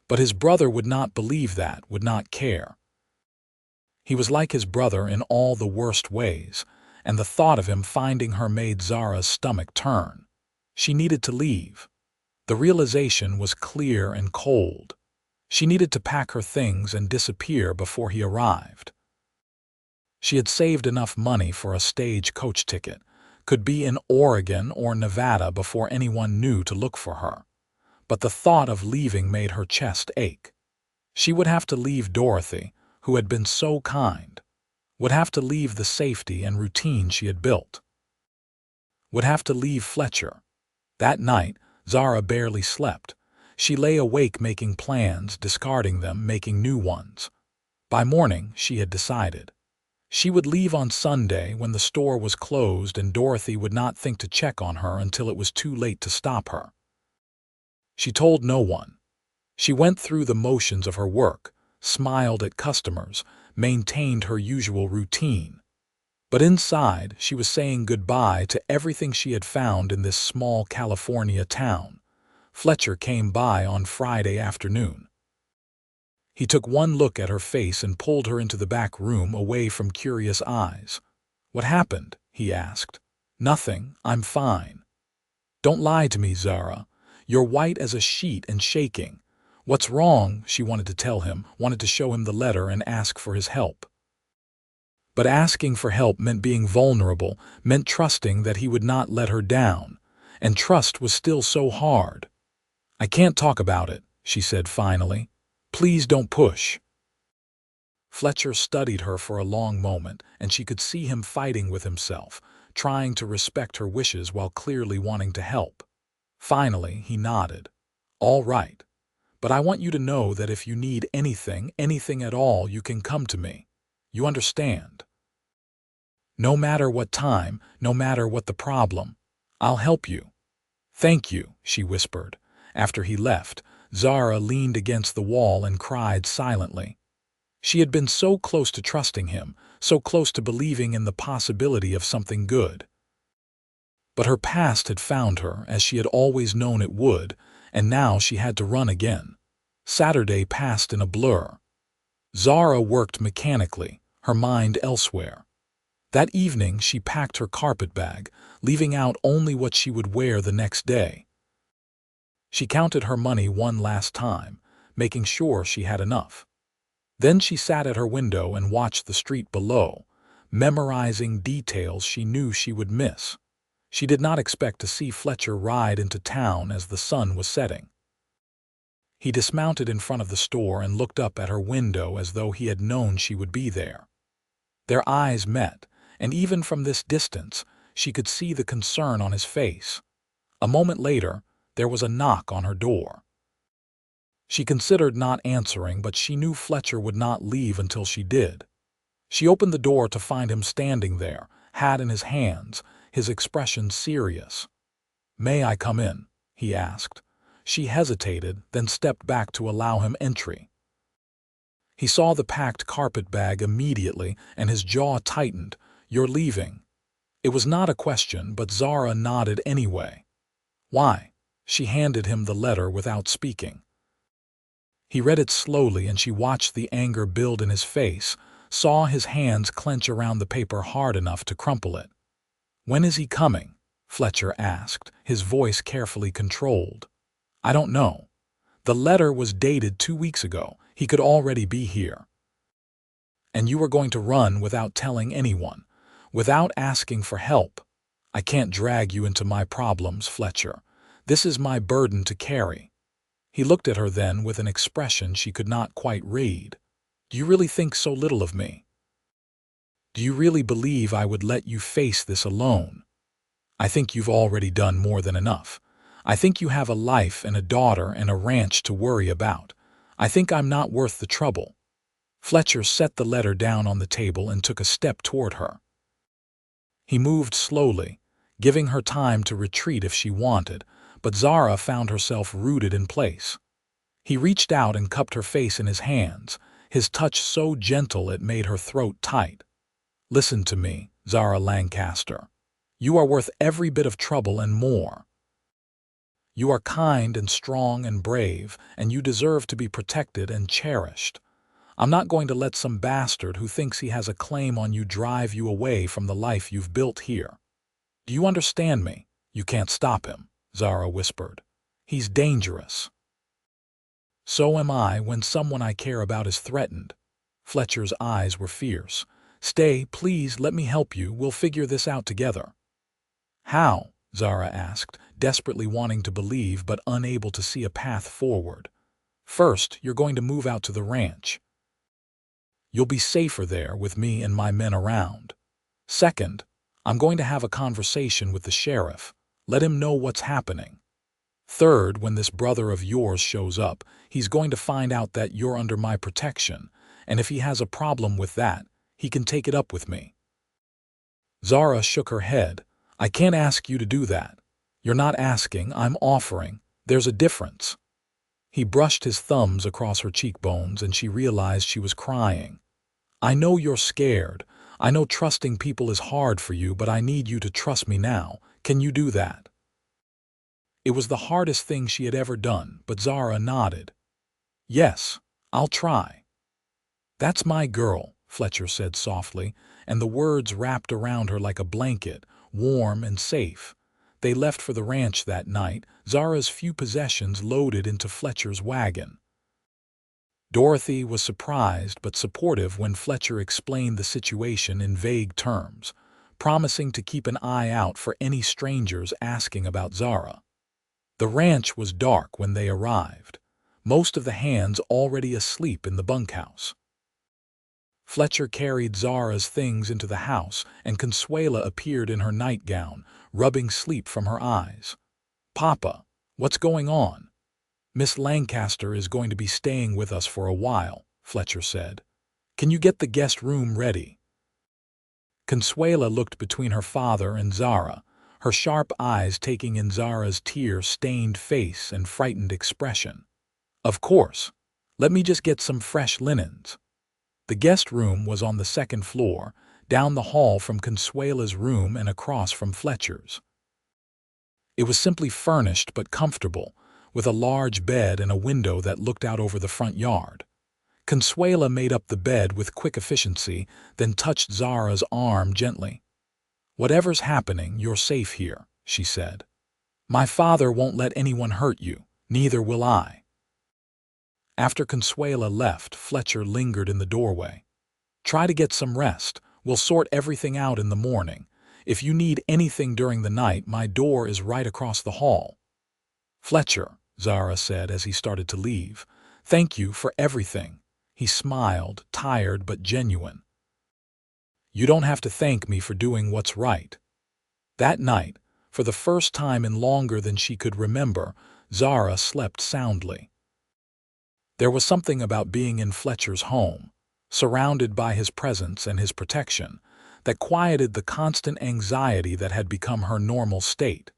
Speaker 1: But his brother would not believe that, would not care. He was like his brother in all the worst ways, and the thought of him finding her made Zara's stomach turn. She needed to leave. The realization was clear and cold. She needed to pack her things and disappear before he arrived. She had saved enough money for a stage-coach ticket, could be in Oregon or Nevada before anyone knew to look for her. But the thought of leaving made her chest ache. She would have to leave Dorothy, who had been so kind. Would have to leave the safety and routine she had built. Would have to leave Fletcher. That night, Zara barely slept. She lay awake making plans, discarding them, making new ones. By morning, she had decided. She would leave on Sunday when the store was closed and Dorothy would not think to check on her until it was too late to stop her. She told no one. She went through the motions of her work, smiled at customers, maintained her usual routine. But inside, she was saying goodbye to everything she had found in this small California town. Fletcher came by on Friday afternoon. He took one look at her face and pulled her into the back room away from curious eyes. "What happened?" he asked. "Nothing, I'm fine." "Don't lie to me, Zara. You're white as a sheet and shaking." What's wrong, she wanted to tell him, wanted to show him the letter and ask for his help. But asking for help meant being vulnerable, meant trusting that he would not let her down. And trust was still so hard. "I can't talk about it," she said finally. "Please don't push." Fletcher studied her for a long moment, and she could see him fighting with himself, trying to respect her wishes while clearly wanting to help. Finally, he nodded. "All right. But I want you to know that if you need anything, anything at all, you can come to me. You understand? No matter what time, no matter what the problem, I'll help you." "Thank you," she whispered. After he left, Zara leaned against the wall and cried silently. She had been so close to trusting him, so close to believing in the possibility of something good. But her past had found her, as she had always known it would, and now she had to run again. Saturday passed in a blur. Zara worked mechanically, her mind elsewhere. That evening she packed her carpetbag, leaving out only what she would wear the next day. She counted her money one last time, making sure she had enough. Then she sat at her window and watched the street below, memorizing details she knew she would miss. She did not expect to see Fletcher ride into town as the sun was setting. He dismounted in front of the store and looked up at her window as though he had known she would be there. Their eyes met, and even from this distance, she could see the concern on his face. A moment later, there was a knock on her door. She considered not answering, but she knew Fletcher would not leave until she did. She opened the door to find him standing there, hat in his hands, his expression serious. "May I come in?" he asked. She hesitated, then stepped back to allow him entry. He saw the packed carpetbag immediately, and his jaw tightened. "You're leaving." It was not a question, but Zara nodded anyway. "Why?" She handed him the letter without speaking. He read it slowly, and she watched the anger build in his face, saw his hands clench around the paper hard enough to crumple it. "When is he coming?" Fletcher asked, his voice carefully controlled. "I don't know. The letter was dated 2 weeks ago. He could already be here." "And you were going to run without telling anyone, without asking for help." "I can't drag you into my problems, Fletcher. This is my burden to carry." He looked at her then with an expression she could not quite read. "Do you really think so little of me? Do you really believe I would let you face this alone? I think you've already done more than enough. I think you have a life and a daughter and a ranch to worry about. I think I'm not worth the trouble." Fletcher set the letter down on the table and took a step toward her. He moved slowly, giving her time to retreat if she wanted, but Zara found herself rooted in place. He reached out and cupped her face in his hands, his touch so gentle it made her throat tight. "Listen to me, Zara Lancaster. You are worth every bit of trouble and more. You are kind and strong and brave, and you deserve to be protected and cherished. I'm not going to let some bastard who thinks he has a claim on you drive you away from the life you've built here. Do you understand me? You can't stop him," Zara whispered. "He's dangerous. So am I when someone I care about is threatened." Fletcher's eyes were fierce. "Stay, please, let me help you. We'll figure this out together." "How?" Zara asked, desperately wanting to believe but unable to see a path forward. "First, you're going to move out to the ranch. You'll be safer there with me and my men around. Second, I'm going to have a conversation with the sheriff. Let him know what's happening. Third, when this brother of yours shows up, he's going to find out that you're under my protection, and if he has a problem with that, he can take it up with me." Zara shook her head. "I can't ask you to do that. You're not asking, I'm offering. There's a difference." He brushed his thumbs across her cheekbones, and she realized she was crying. "I know you're scared. I know trusting people is hard for you, but I need you to trust me now. Can you do that?" It was the hardest thing she had ever done, but Zara nodded. "Yes, I'll try." "That's my girl," Fletcher said softly, and the words wrapped around her like a blanket, warm and safe. They left for the ranch that night, Zara's few possessions loaded into Fletcher's wagon. Dorothy was surprised but supportive when Fletcher explained the situation in vague terms, promising to keep an eye out for any strangers asking about Zara. The ranch was dark when they arrived, most of the hands already asleep in the bunkhouse. Fletcher carried Zara's things into the house, and Consuela appeared in her nightgown, rubbing sleep from her eyes. "Papa, what's going on?" "Miss Lancaster is going to be staying with us for a while," Fletcher said. "Can you get the guest room ready?" Consuela looked between her father and Zara, her sharp eyes taking in Zara's tear-stained face and frightened expression. "Of course. Let me just get some fresh linens." The guest room was on the second floor, down the hall from Consuela's room and across from Fletcher's. It was simply furnished but comfortable, with a large bed and a window that looked out over the front yard. Consuela made up the bed with quick efficiency, then touched Zara's arm gently. "Whatever's happening, you're safe here," she said. "My father won't let anyone hurt you, neither will I." After Consuela left, Fletcher lingered in the doorway. "Try to get some rest. We'll sort everything out in the morning. If you need anything during the night, my door is right across the hall." "Fletcher," Zara said as he started to leave, "thank you for everything." He smiled, tired but genuine. "You don't have to thank me for doing what's right." That night, for the first time in longer than she could remember, Zara slept soundly. There was something about being in Fletcher's home, surrounded by his presence and his protection, that quieted the constant anxiety that had become her normal state.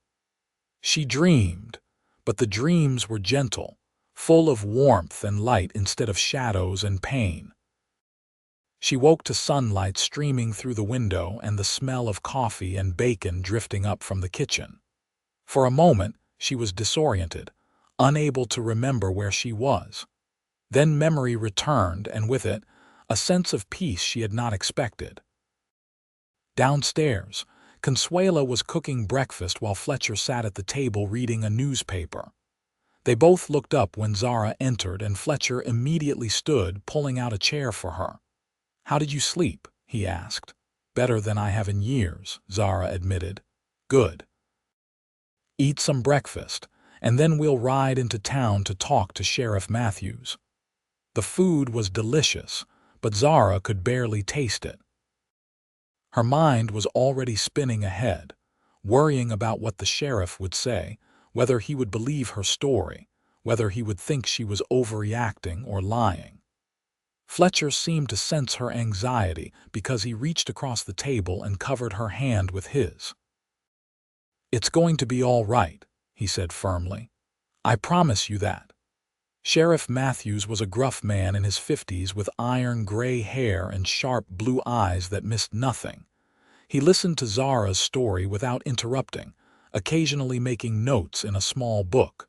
Speaker 1: She dreamed, but the dreams were gentle, full of warmth and light instead of shadows and pain. She woke to sunlight streaming through the window and the smell of coffee and bacon drifting up from the kitchen. For a moment, she was disoriented, unable to remember where she was. Then memory returned, and with it, a sense of peace she had not expected. Downstairs, Consuela was cooking breakfast while Fletcher sat at the table reading a newspaper. They both looked up when Zara entered, and Fletcher immediately stood, pulling out a chair for her. "How did you sleep?" he asked. "Better than I have in years," Zara admitted. "Good. Eat some breakfast, and then we'll ride into town to talk to Sheriff Matthews." The food was delicious, but Zara could barely taste it. Her mind was already spinning ahead, worrying about what the sheriff would say, whether he would believe her story, whether he would think she was overreacting or lying. Fletcher seemed to sense her anxiety because he reached across the table and covered her hand with his. "It's going to be all right," he said firmly. "I promise you that." Sheriff Matthews was a gruff man in his 50s with iron gray hair and sharp blue eyes that missed nothing. He listened to Zara's story without interrupting, occasionally making notes in a small book.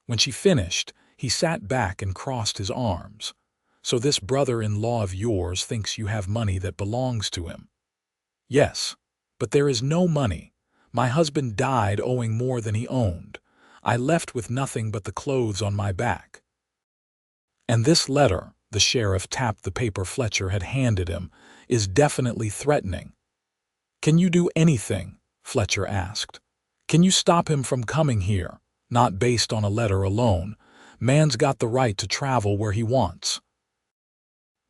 Speaker 1: When she finished, he sat back and crossed his arms. "So this brother-in-law of yours thinks you have money that belongs to him?" "Yes, but there is no money. My husband died owing more than he owned. I left with nothing but the clothes on my back." "And this letter," the sheriff tapped the paper Fletcher had handed him, "is definitely threatening." "Can you do anything?" Fletcher asked. "Can you stop him from coming here? Not based on a letter alone. Man's got the right to travel where he wants.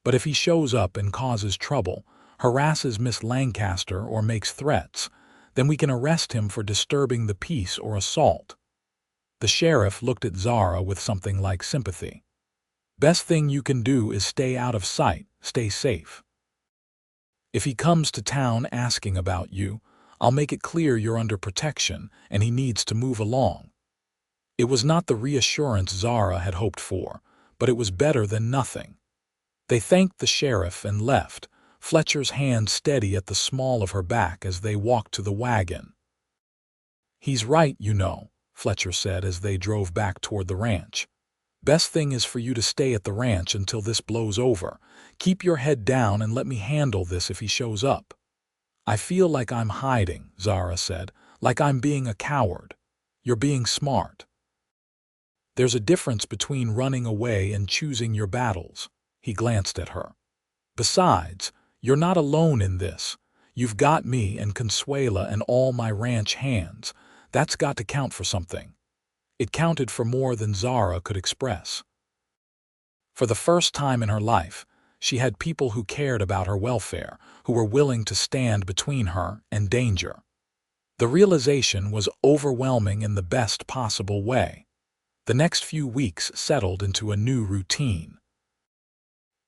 Speaker 1: But if he shows up and causes trouble, harasses Miss Lancaster or makes threats, then we can arrest him for disturbing the peace or assault." The sheriff looked at Zara with something like sympathy. "Best thing you can do is stay out of sight, stay safe. If he comes to town asking about you, I'll make it clear you're under protection and he needs to move along." It was not the reassurance Zara had hoped for, but it was better than nothing. They thanked the sheriff and left, Fletcher's hand steady at the small of her back as they walked to the wagon. "He's right, you know," Fletcher said as they drove back toward the ranch. "Best thing is for you to stay at the ranch until this blows over. Keep your head down and let me handle this if he shows up." "I feel like I'm hiding," Zara said, "like I'm being a coward. You're being smart. There's a difference between running away and choosing your battles." He glanced at her. "Besides, you're not alone in this. You've got me and Consuela and all my ranch hands. That's got to count for something." It counted for more than Zara could express. For the first time in her life, she had people who cared about her welfare, who were willing to stand between her and danger. The realization was overwhelming in the best possible way. The next few weeks settled into a new routine.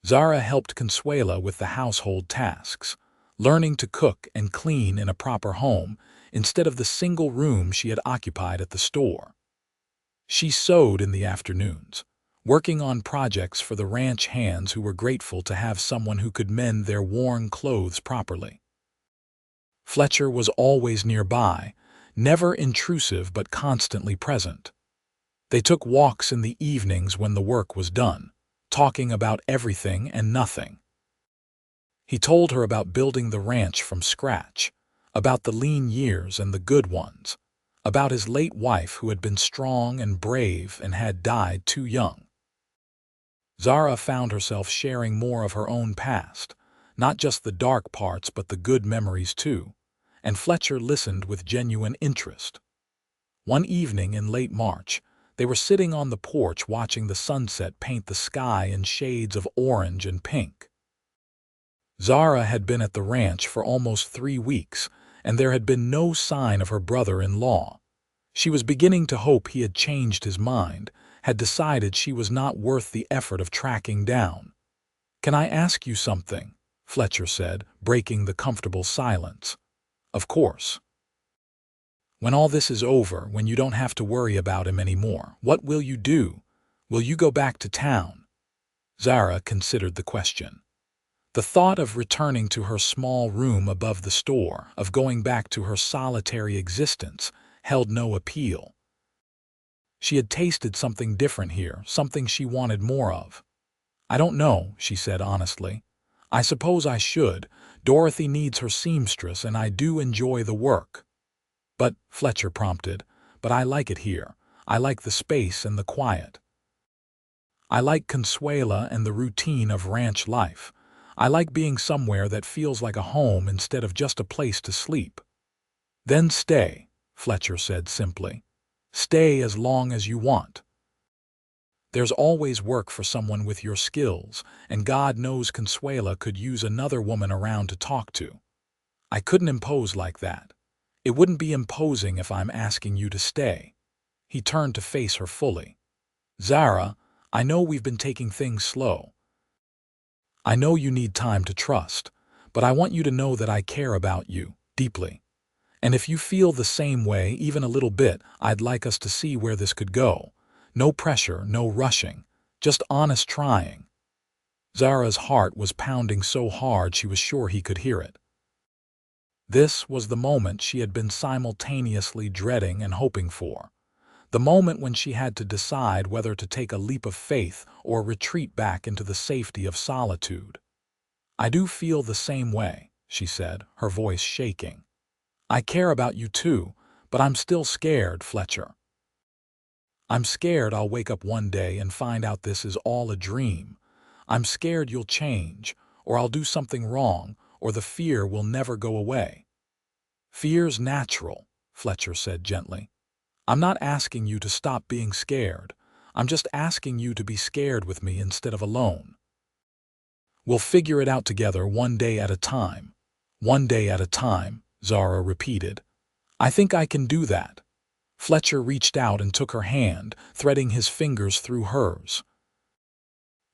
Speaker 1: Zara helped Consuela with the household tasks, learning to cook and clean in a proper home instead of the single room she had occupied at the store. She sewed in the afternoons, working on projects for the ranch hands who were grateful to have someone who could mend their worn clothes properly. Fletcher was always nearby, never intrusive but constantly present. They took walks in the evenings when the work was done, talking about everything and nothing. He told her about building the ranch from scratch, about the lean years and the good ones, about his late wife who had been strong and brave and had died too young. Zara found herself sharing more of her own past, not just the dark parts but the good memories too, and Fletcher listened with genuine interest. One evening in late March, they were sitting on the porch watching the sunset paint the sky in shades of orange and pink. Zara had been at the ranch for almost 3 weeks, and there had been no sign of her brother-in-law. She was beginning to hope he had changed his mind, had decided she was not worth the effort of tracking down. "Can I ask you something?" Fletcher said, breaking the comfortable silence. "Of course." "When all this is over, when you don't have to worry about him anymore, what will you do? Will you go back to town?" Zara considered the question. The thought of returning to her small room above the store, of going back to her solitary existence, held no appeal. She had tasted something different here, something she wanted more of. "I don't know," she said honestly. "I suppose I should. Dorothy needs her seamstress and I do enjoy the work." "But," Fletcher prompted, "but I like it here. I like the space and the quiet. I like Consuela and the routine of ranch life. I like being somewhere that feels like a home instead of just a place to sleep." "Then stay," Fletcher said simply. "Stay as long as you want. There's always work for someone with your skills, and God knows Consuela could use another woman around to talk to. I couldn't impose like that. It wouldn't be imposing if I'm asking you to stay." He turned to face her fully. "Zara, I know we've been taking things slow. I know you need time to trust, but I want you to know that I care about you, deeply. And if you feel the same way, even a little bit, I'd like us to see where this could go. No pressure, no rushing, just honest trying." Zara's heart was pounding so hard she was sure he could hear it. This was the moment she had been simultaneously dreading and hoping for. The moment when she had to decide whether to take a leap of faith or retreat back into the safety of solitude. "I do feel the same way," she said, her voice shaking. "I care about you too, but I'm still scared, Fletcher. I'm scared I'll wake up one day and find out this is all a dream. I'm scared you'll change, or I'll do something wrong, or the fear will never go away." "Fear's natural," Fletcher said gently. "I'm not asking you to stop being scared. I'm just asking you to be scared with me instead of alone. We'll figure it out together one day at a time." "One day at a time," Zara repeated. "I think I can do that." Fletcher reached out and took her hand, threading his fingers through hers.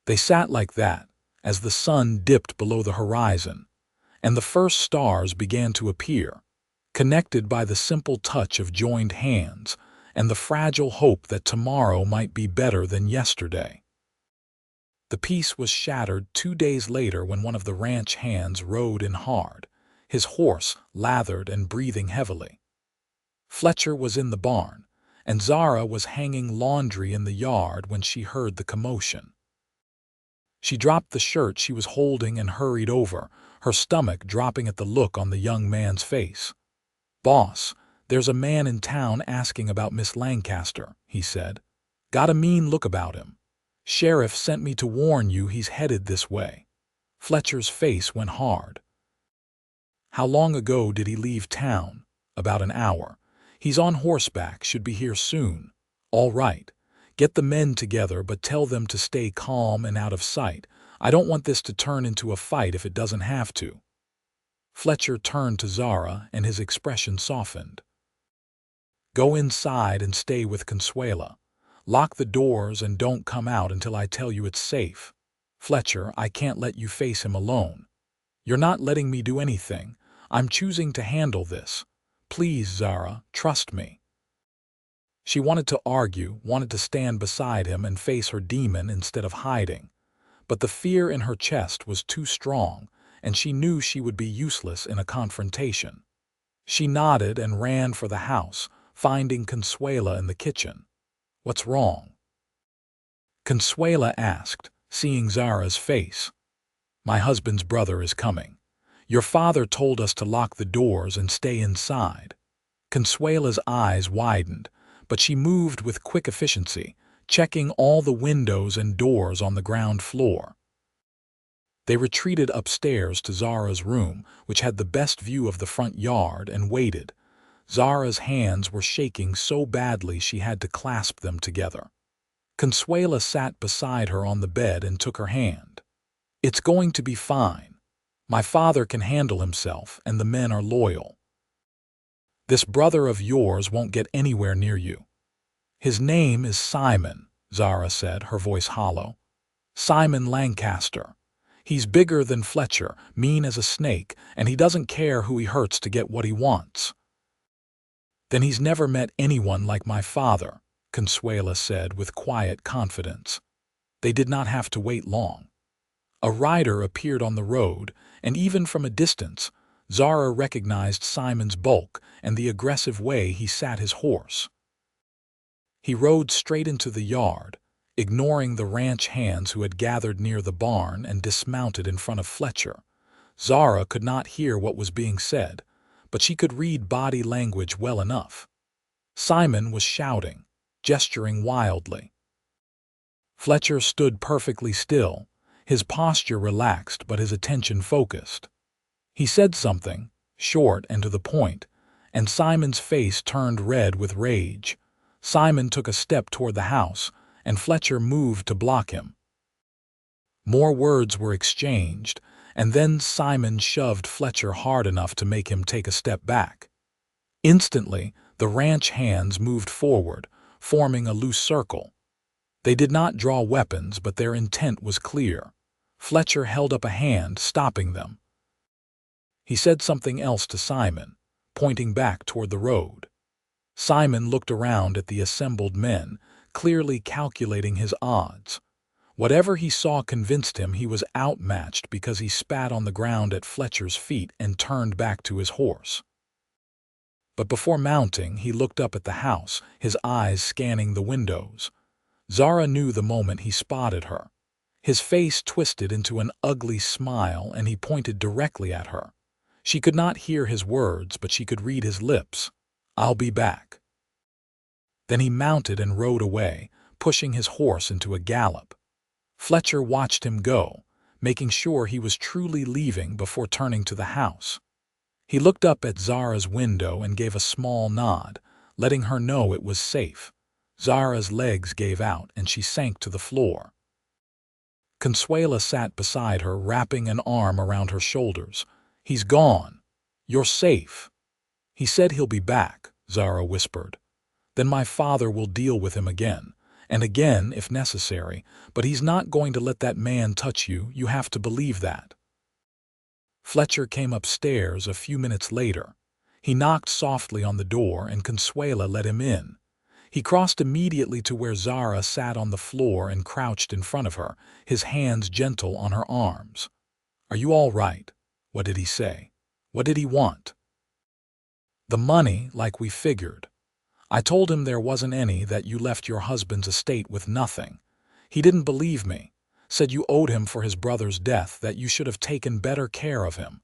Speaker 1: They sat like that, as the sun dipped below the horizon, and the first stars began to appear, connected by the simple touch of joined hands and the fragile hope that tomorrow might be better than yesterday. The peace was shattered 2 days later when one of the ranch hands rode in hard, his horse lathered and breathing heavily. Fletcher was in the barn, and Zara was hanging laundry in the yard when she heard the commotion. She dropped the shirt she was holding and hurried over, her stomach dropping at the look on the young man's face. "Boss, there's a man in town asking about Miss Lancaster," he said. "Got a mean look about him. Sheriff sent me to warn you he's headed this way." Fletcher's face went hard. "How long ago did he leave town?" "About an hour. He's on horseback, should be here soon." "All right. Get the men together, but tell them to stay calm and out of sight. I don't want this to turn into a fight if it doesn't have to." Fletcher turned to Zara, and his expression softened. "Go inside and stay with Consuela. Lock the doors and don't come out until I tell you it's safe. Fletcher, I can't let you face him alone. You're not letting me do anything. I'm choosing to handle this. Please, Zara, trust me." She wanted to argue, wanted to stand beside him and face her demon instead of hiding. But the fear in her chest was too strong, and she knew she would be useless in a confrontation. She nodded and ran for the house, finding Consuela in the kitchen. "What's wrong?" Consuela asked, seeing Zara's face. "My husband's brother is coming. Your father told us to lock the doors and stay inside." Consuela's eyes widened, but she moved with quick efficiency, checking all the windows and doors on the ground floor. They retreated upstairs to Zara's room, which had the best view of the front yard, and waited. Zara's hands were shaking so badly she had to clasp them together. Consuela sat beside her on the bed and took her hand. "It's going to be fine. My father can handle himself, and the men are loyal. This brother of yours won't get anywhere near you." "His name is Simon," Zara said, her voice hollow. "Simon Lancaster. He's bigger than Fletcher, mean as a snake, and he doesn't care who he hurts to get what he wants." "Then he's never met anyone like my father," Consuela said with quiet confidence. They did not have to wait long. A rider appeared on the road, and even from a distance, Zara recognized Simon's bulk and the aggressive way he sat his horse. He rode straight into the yard, ignoring the ranch hands who had gathered near the barn, and dismounted in front of Fletcher. Zara could not hear what was being said, but she could read body language well enough. Simon was shouting, gesturing wildly. Fletcher stood perfectly still, his posture relaxed but his attention focused. He said something, short and to the point, and Simon's face turned red with rage. Simon took a step toward the house, and Fletcher moved to block him. More words were exchanged, and then Simon shoved Fletcher hard enough to make him take a step back. Instantly, the ranch hands moved forward, forming a loose circle. They did not draw weapons, but their intent was clear. Fletcher held up a hand, stopping them. He said something else to Simon, pointing back toward the road. Simon looked around at the assembled men, clearly calculating his odds. Whatever he saw convinced him he was outmatched because he spat on the ground at Fletcher's feet and turned back to his horse. But before mounting, he looked up at the house, his eyes scanning the windows. Zara knew the moment he spotted her. His face twisted into an ugly smile, and he pointed directly at her. She could not hear his words, but she could read his lips. "I'll be back." Then he mounted and rode away, pushing his horse into a gallop. Fletcher watched him go, making sure he was truly leaving before turning to the house. He looked up at Zara's window and gave a small nod, letting her know it was safe. Zara's legs gave out and she sank to the floor. Consuela sat beside her, wrapping an arm around her shoulders. "He's gone. You're safe." "He said he'll be back," Zara whispered. "Then my father will deal with him again, and again if necessary, but he's not going to let that man touch you. You have to believe that." Fletcher came upstairs a few minutes later. He knocked softly on the door, and Consuela let him in. He crossed immediately to where Zara sat on the floor and crouched in front of her, his hands gentle on her arms. "Are you all right?" "What did he say?" "What did he want?" "The money, like we figured. I told him there wasn't any, that you left your husband's estate with nothing. He didn't believe me. Said you owed him for his brother's death, that you should have taken better care of him."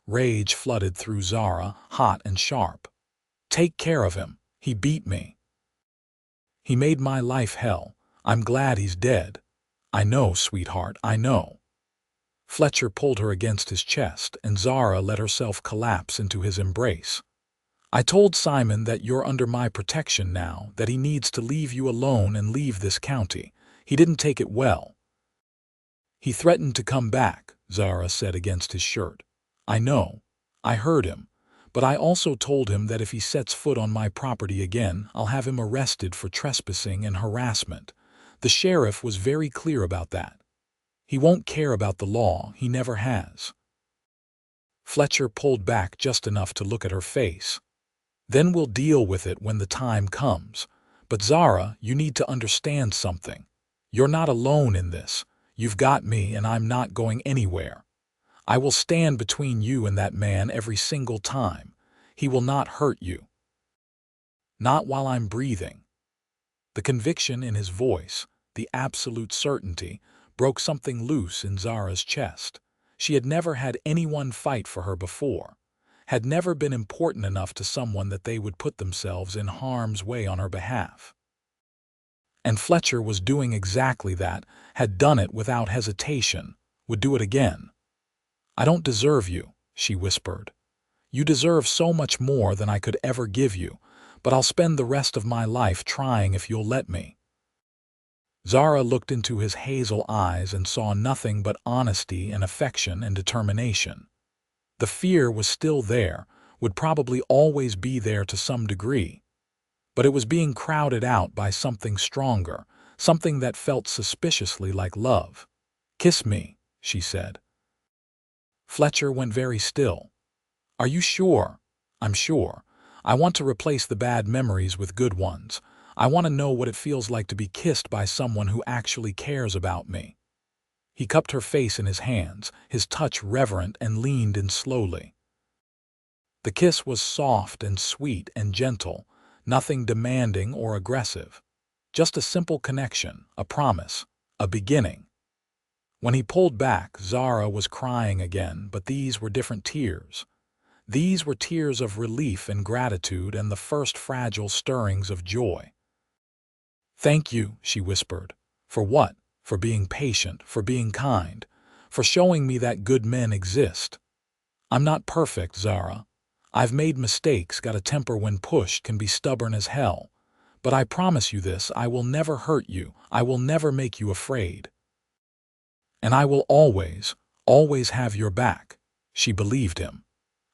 Speaker 1: Rage flooded through Zara, hot and sharp. "Take care of him. He beat me. He made my life hell. I'm glad he's dead." "I know, sweetheart, I know." Fletcher pulled her against his chest, and Zara let herself collapse into his embrace. "I told Simon that you're under my protection now, that he needs to leave you alone and leave this county. He didn't take it well." "He threatened to come back," Zara said against his shirt. "I know. I heard him. But I also told him that if he sets foot on my property again, I'll have him arrested for trespassing and harassment. The sheriff was very clear about that. He won't care about the law, he never has." Fletcher pulled back just enough to look at her face. "Then we'll deal with it when the time comes. But Zara, you need to understand something. You're not alone in this. You've got me, and I'm not going anywhere. I will stand between you and that man every single time. He will not hurt you. Not while I'm breathing." The conviction in his voice, the absolute certainty, broke something loose in Zara's chest. She had never had anyone fight for her before, had never been important enough to someone that they would put themselves in harm's way on her behalf. And Fletcher was doing exactly that, had done it without hesitation, would do it again. "I don't deserve you," she whispered. "You deserve so much more than I could ever give you, but I'll spend the rest of my life trying if you'll let me." Zara looked into his hazel eyes and saw nothing but honesty and affection and determination. The fear was still there, would probably always be there to some degree, but it was being crowded out by something stronger, something that felt suspiciously like love. "Kiss me," she said. Fletcher went very still. "Are you sure?" "I'm sure. I want to replace the bad memories with good ones. I want to know what it feels like to be kissed by someone who actually cares about me." He cupped her face in his hands, his touch reverent, and leaned in slowly. The kiss was soft and sweet and gentle, nothing demanding or aggressive. Just a simple connection, a promise, a beginning. When he pulled back, Zara was crying again, but these were different tears. These were tears of relief and gratitude and the first fragile stirrings of joy. "Thank you," she whispered. "For what? For being patient, for being kind, for showing me that good men exist. I'm not perfect, Zara. I've made mistakes, got a temper when pushed, can be stubborn as hell. But I promise you this, I will never hurt you, I will never make you afraid. And I will always, always have your back." She believed him.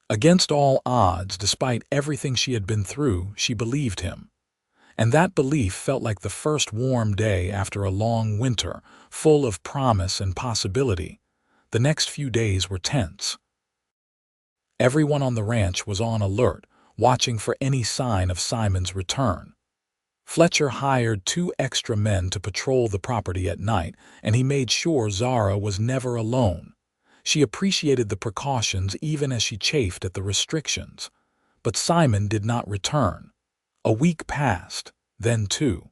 Speaker 1: Against all odds, despite everything she had been through, she believed him. And that belief felt like the first warm day after a long winter, full of promise and possibility. The next few days were tense. Everyone on the ranch was on alert, watching for any sign of Simon's return. Fletcher hired 2 extra men to patrol the property at night, and he made sure Zara was never alone. She appreciated the precautions even as she chafed at the restrictions. But Simon did not return. A week passed, then 2.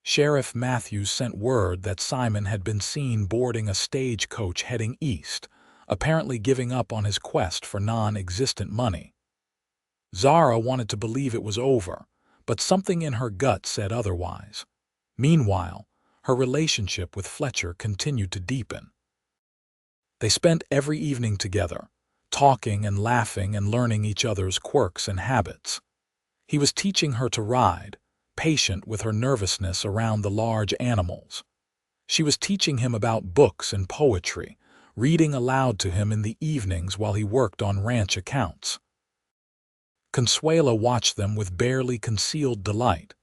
Speaker 1: Sheriff Matthews sent word that Simon had been seen boarding a stagecoach heading east, apparently giving up on his quest for non-existent money. Zara wanted to believe it was over, but something in her gut said otherwise. Meanwhile, her relationship with Fletcher continued to deepen. They spent every evening together, talking and laughing and learning each other's quirks and habits. He was teaching her to ride, patient with her nervousness around the large animals. She was teaching him about books and poetry, reading aloud to him in the evenings while he worked on ranch accounts. Consuela watched them with barely concealed delight.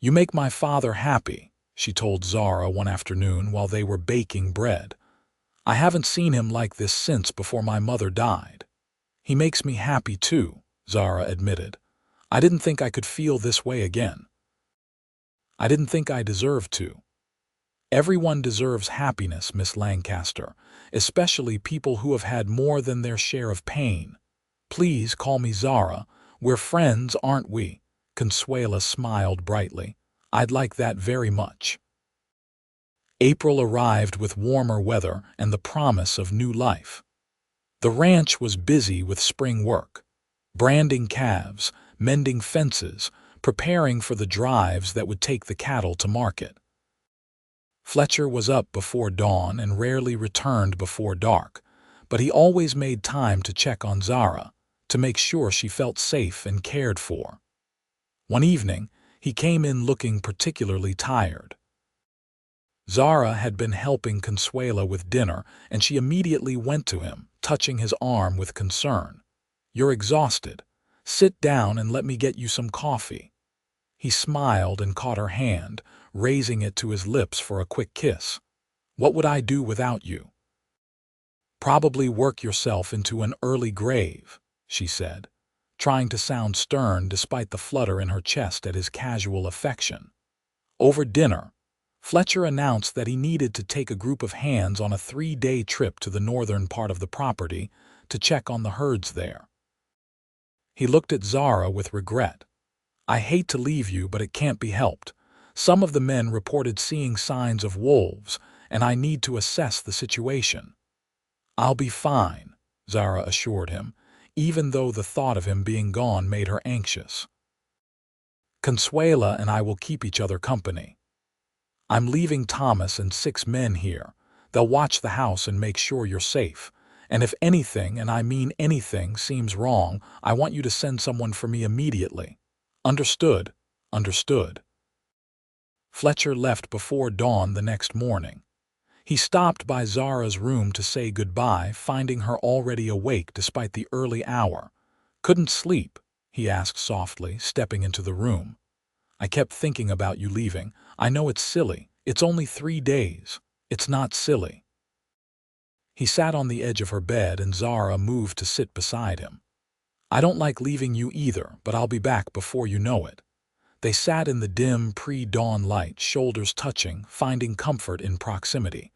Speaker 1: "You make my father happy," she told Zara one afternoon while they were baking bread. "I haven't seen him like this since before my mother died." "He makes me happy too," Zara admitted. "I didn't think I could feel this way again. I didn't think I deserved to." "Everyone deserves happiness, Miss Lancaster, especially people who have had more than their share of pain. Please call me Zara. We're friends, aren't we?" Consuela smiled brightly. "I'd like that very much." April arrived with warmer weather and the promise of new life. The ranch was busy with spring work, branding calves, mending fences, preparing for the drives that would take the cattle to market. Fletcher was up before dawn and rarely returned before dark, but he always made time to check on Zara, to make sure she felt safe and cared for. One evening, he came in looking particularly tired. Zara had been helping Consuela with dinner, and she immediately went to him, touching his arm with concern. "You're exhausted. Sit down and let me get you some coffee." He smiled and caught her hand, raising it to his lips for a quick kiss. "What would I do without you?" "Probably work yourself into an early grave," she said, trying to sound stern despite the flutter in her chest at his casual affection. Over dinner, Fletcher announced that he needed to take a group of hands on a 3-day trip to the northern part of the property to check on the herds there. He looked at Zara with regret. I hate to leave you, but it can't be helped. Some of the men reported seeing signs of wolves, and I need to assess the situation. I'll be fine, Zara assured him, even though the thought of him being gone made her anxious. Consuela and I will keep each other company. I'm leaving Thomas and 6 men here. They'll watch the house and make sure you're safe. And if anything, and I mean anything, seems wrong, I want you to send someone for me immediately. Understood? Understood. Fletcher left before dawn the next morning. He stopped by Zara's room to say goodbye, finding her already awake despite the early hour. Couldn't sleep, he asked softly, stepping into the room. I kept thinking about you leaving. I know it's silly. It's only 3 days. It's not silly. He sat on the edge of her bed and Zara moved to sit beside him. I don't like leaving you either, but I'll be back before you know it. They sat in the dim, pre-dawn light, shoulders touching, finding comfort in proximity.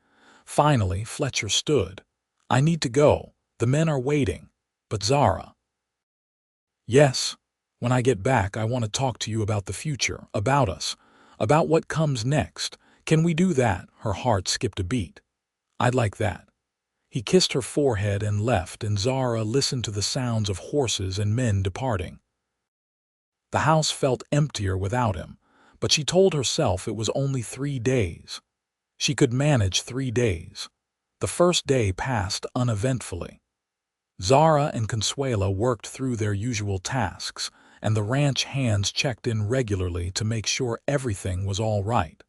Speaker 1: Finally, Fletcher stood. I need to go. The men are waiting. But Zara. Yes. When I get back, I want to talk to you about the future, about us, about what comes next. Can we do that? Her heart skipped a beat. I'd like that. He kissed her forehead and left, and Zara listened to the sounds of horses and men departing. The house felt emptier without him, but she told herself it was only 3 days. She could manage 3 days. The first day passed uneventfully. Zara and Consuela worked through their usual tasks, and the ranch hands checked in regularly to make sure everything was all right.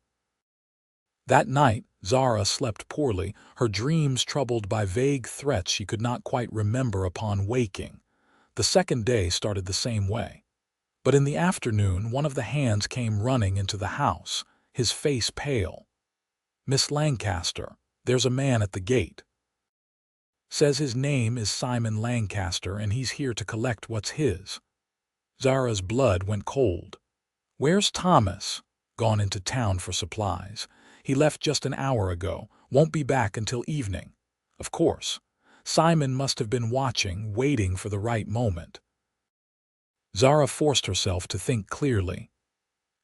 Speaker 1: That night, Zara slept poorly, her dreams troubled by vague threats she could not quite remember upon waking. The second day started the same way. But in the afternoon, one of the hands came running into the house, his face pale. Miss Lancaster, there's a man at the gate. Says his name is Simon Lancaster and he's here to collect what's his. Zara's blood went cold. Where's Thomas? Gone into town for supplies. He left just an hour ago, won't be back until evening. Of course. Simon must have been watching, waiting for the right moment. Zara forced herself to think clearly.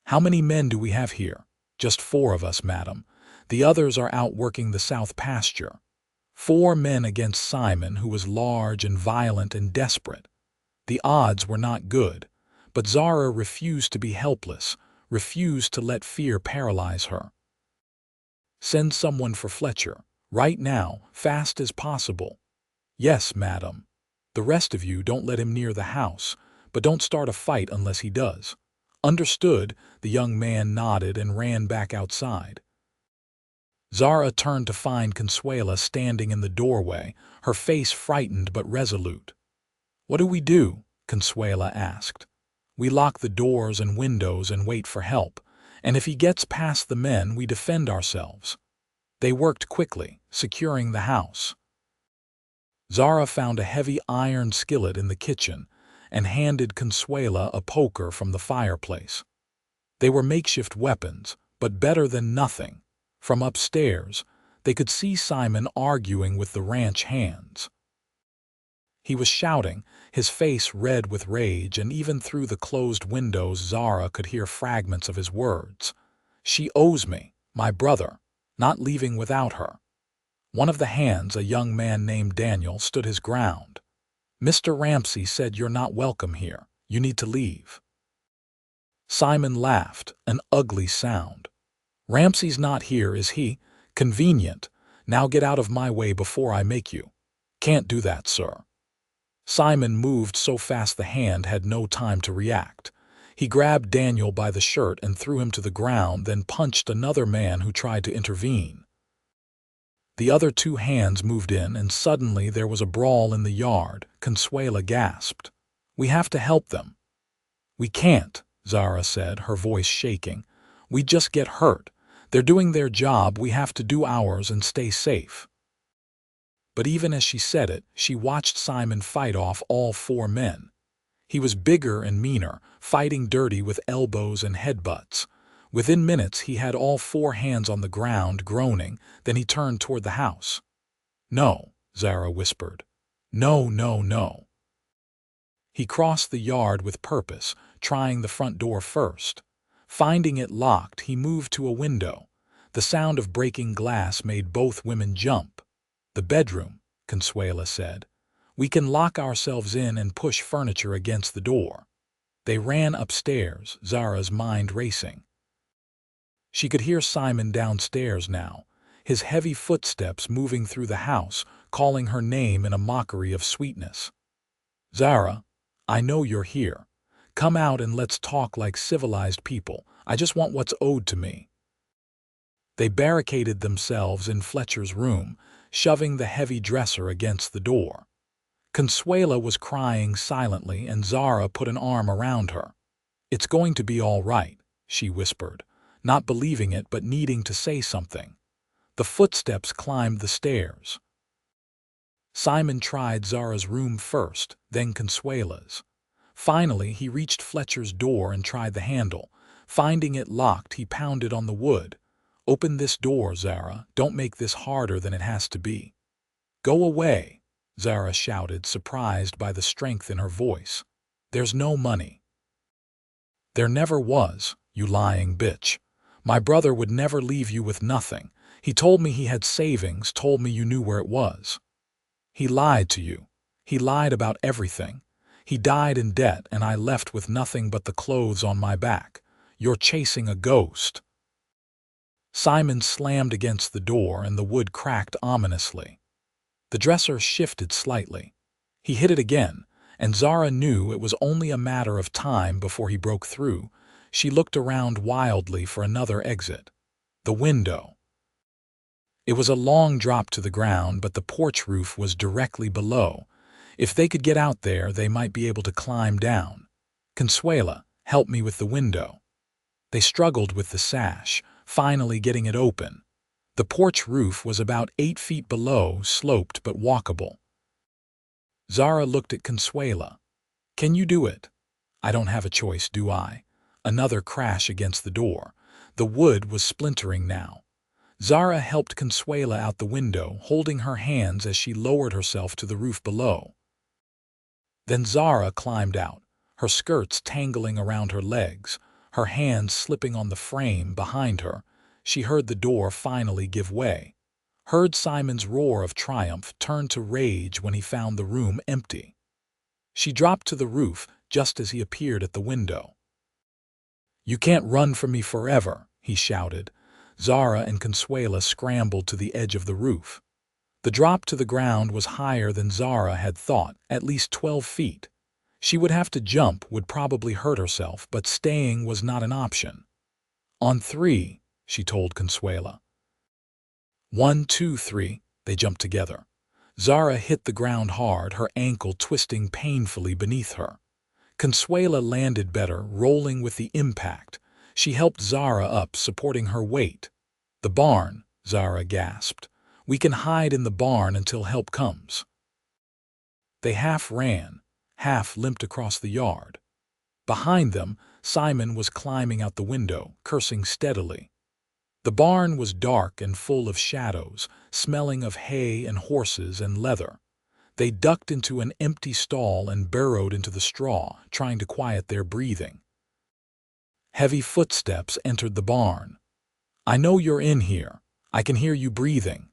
Speaker 1: How many men do we have here? Just 4 of us, madam. The others are out working the south pasture. 4 men against Simon, who was large and violent and desperate. The odds were not good, but Zara refused to be helpless, refused to let fear paralyze her. Send someone for Fletcher, right now, fast as possible. Yes, madam. The rest of you don't let him near the house, but don't start a fight unless he does. Understood, the young man nodded and ran back outside. Zara turned to find Consuela standing in the doorway, her face frightened but resolute. What do we do? Consuela asked. We lock the doors and windows and wait for help, and if he gets past the men, we defend ourselves. They worked quickly, securing the house. Zara found a heavy iron skillet in the kitchen and handed Consuela a poker from the fireplace. They were makeshift weapons, but better than nothing. From upstairs, they could see Simon arguing with the ranch hands. He was shouting, his face red with rage, and even through the closed windows Zara could hear fragments of his words. She owes me, my brother, not leaving without her. One of the hands, a young man named Daniel, stood his ground. Mr. Ramsey said you're not welcome here. You need to leave. Simon laughed, an ugly sound. Ramsey's not here, is he? Convenient. Now get out of my way before I make you. Can't do that, sir. Simon moved so fast the hand had no time to react. He grabbed Daniel by the shirt and threw him to the ground, then punched another man who tried to intervene. The other 2 hands moved in, and suddenly there was a brawl in the yard. Consuela gasped. We have to help them. We can't, Zara said, her voice shaking. We just get hurt. They're doing their job, we have to do ours and stay safe. But even as she said it, she watched Simon fight off all 4 men. He was bigger and meaner, fighting dirty with elbows and headbutts. Within minutes he had all 4 hands on the ground, groaning, then he turned toward the house. No, Zara whispered. No, no, no. He crossed the yard with purpose, trying the front door first. Finding it locked, he moved to a window. The sound of breaking glass made both women jump. "The bedroom," Consuela said. "We can lock ourselves in and push furniture against the door." They ran upstairs, Zara's mind racing. She could hear Simon downstairs now, his heavy footsteps moving through the house, calling her name in a mockery of sweetness. "Zara, I know you're here. Come out and let's talk like civilized people. I just want what's owed to me." They barricaded themselves in Fletcher's room, shoving the heavy dresser against the door. Consuela was crying silently, and Zara put an arm around her. "It's going to be all right," she whispered, not believing it but needing to say something. The footsteps climbed the stairs. Simon tried Zara's room first, then Consuela's. Finally, he reached Fletcher's door and tried the handle. Finding it locked, he pounded on the wood. "Open this door, Zara. Don't make this harder than it has to be." "Go away," Zara shouted, surprised by the strength in her voice. "There's no money." "There never was, you lying bitch. My brother would never leave you with nothing. He told me he had savings, told me you knew where it was. He lied to you. He lied about everything. He died in debt, and I left with nothing but the clothes on my back. You're chasing a ghost." Simon slammed against the door, and the wood cracked ominously. The dresser shifted slightly. He hit it again, and Zara knew it was only a matter of time before he broke through. She looked around wildly for another exit. The window. It was a long drop to the ground, but the porch roof was directly below. If they could get out there, they might be able to climb down. "Consuela, help me with the window." They struggled with the sash, finally getting it open. The porch roof was about 8 feet below, sloped but walkable. Zara looked at Consuela. "Can you do it?" "I don't have a choice, do I?" Another crash against the door. The wood was splintering now. Zara helped Consuela out the window, holding her hands as she lowered herself to the roof below. Then Zara climbed out, her skirts tangling around her legs, her hands slipping on the frame behind her. She heard the door finally give way. Heard Simon's roar of triumph turn to rage when he found the room empty. She dropped to the roof just as he appeared at the window. "You can't run from me forever," he shouted. Zara and Consuela scrambled to the edge of the roof. The drop to the ground was higher than Zara had thought, at least 12 feet. She would have to jump, would probably hurt herself, but staying was not an option. "On 3, she told Consuela. 1, 2, 3, they jumped together. Zara hit the ground hard, her ankle twisting painfully beneath her. Consuela landed better, rolling with the impact. She helped Zara up, supporting her weight. "The barn," Zara gasped. "We can hide in the barn until help comes." They half ran, half limped across the yard. Behind them, Simon was climbing out the window, cursing steadily. The barn was dark and full of shadows, smelling of hay and horses and leather. They ducked into an empty stall and burrowed into the straw, trying to quiet their breathing. Heavy footsteps entered the barn. "I know you're in here. I can hear you breathing."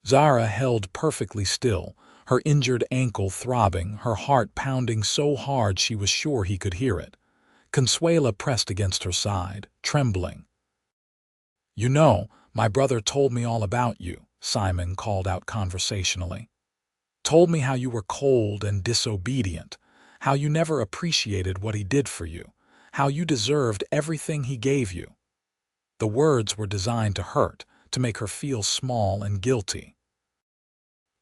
Speaker 1: Zara held perfectly still, her injured ankle throbbing, her heart pounding so hard she was sure he could hear it. Consuela pressed against her side, trembling. "You know, my brother told me all about you," Simon called out conversationally. "Told me how you were cold and disobedient, how you never appreciated what he did for you, how you deserved everything he gave you." The words were designed to hurt, to make her feel small and guilty.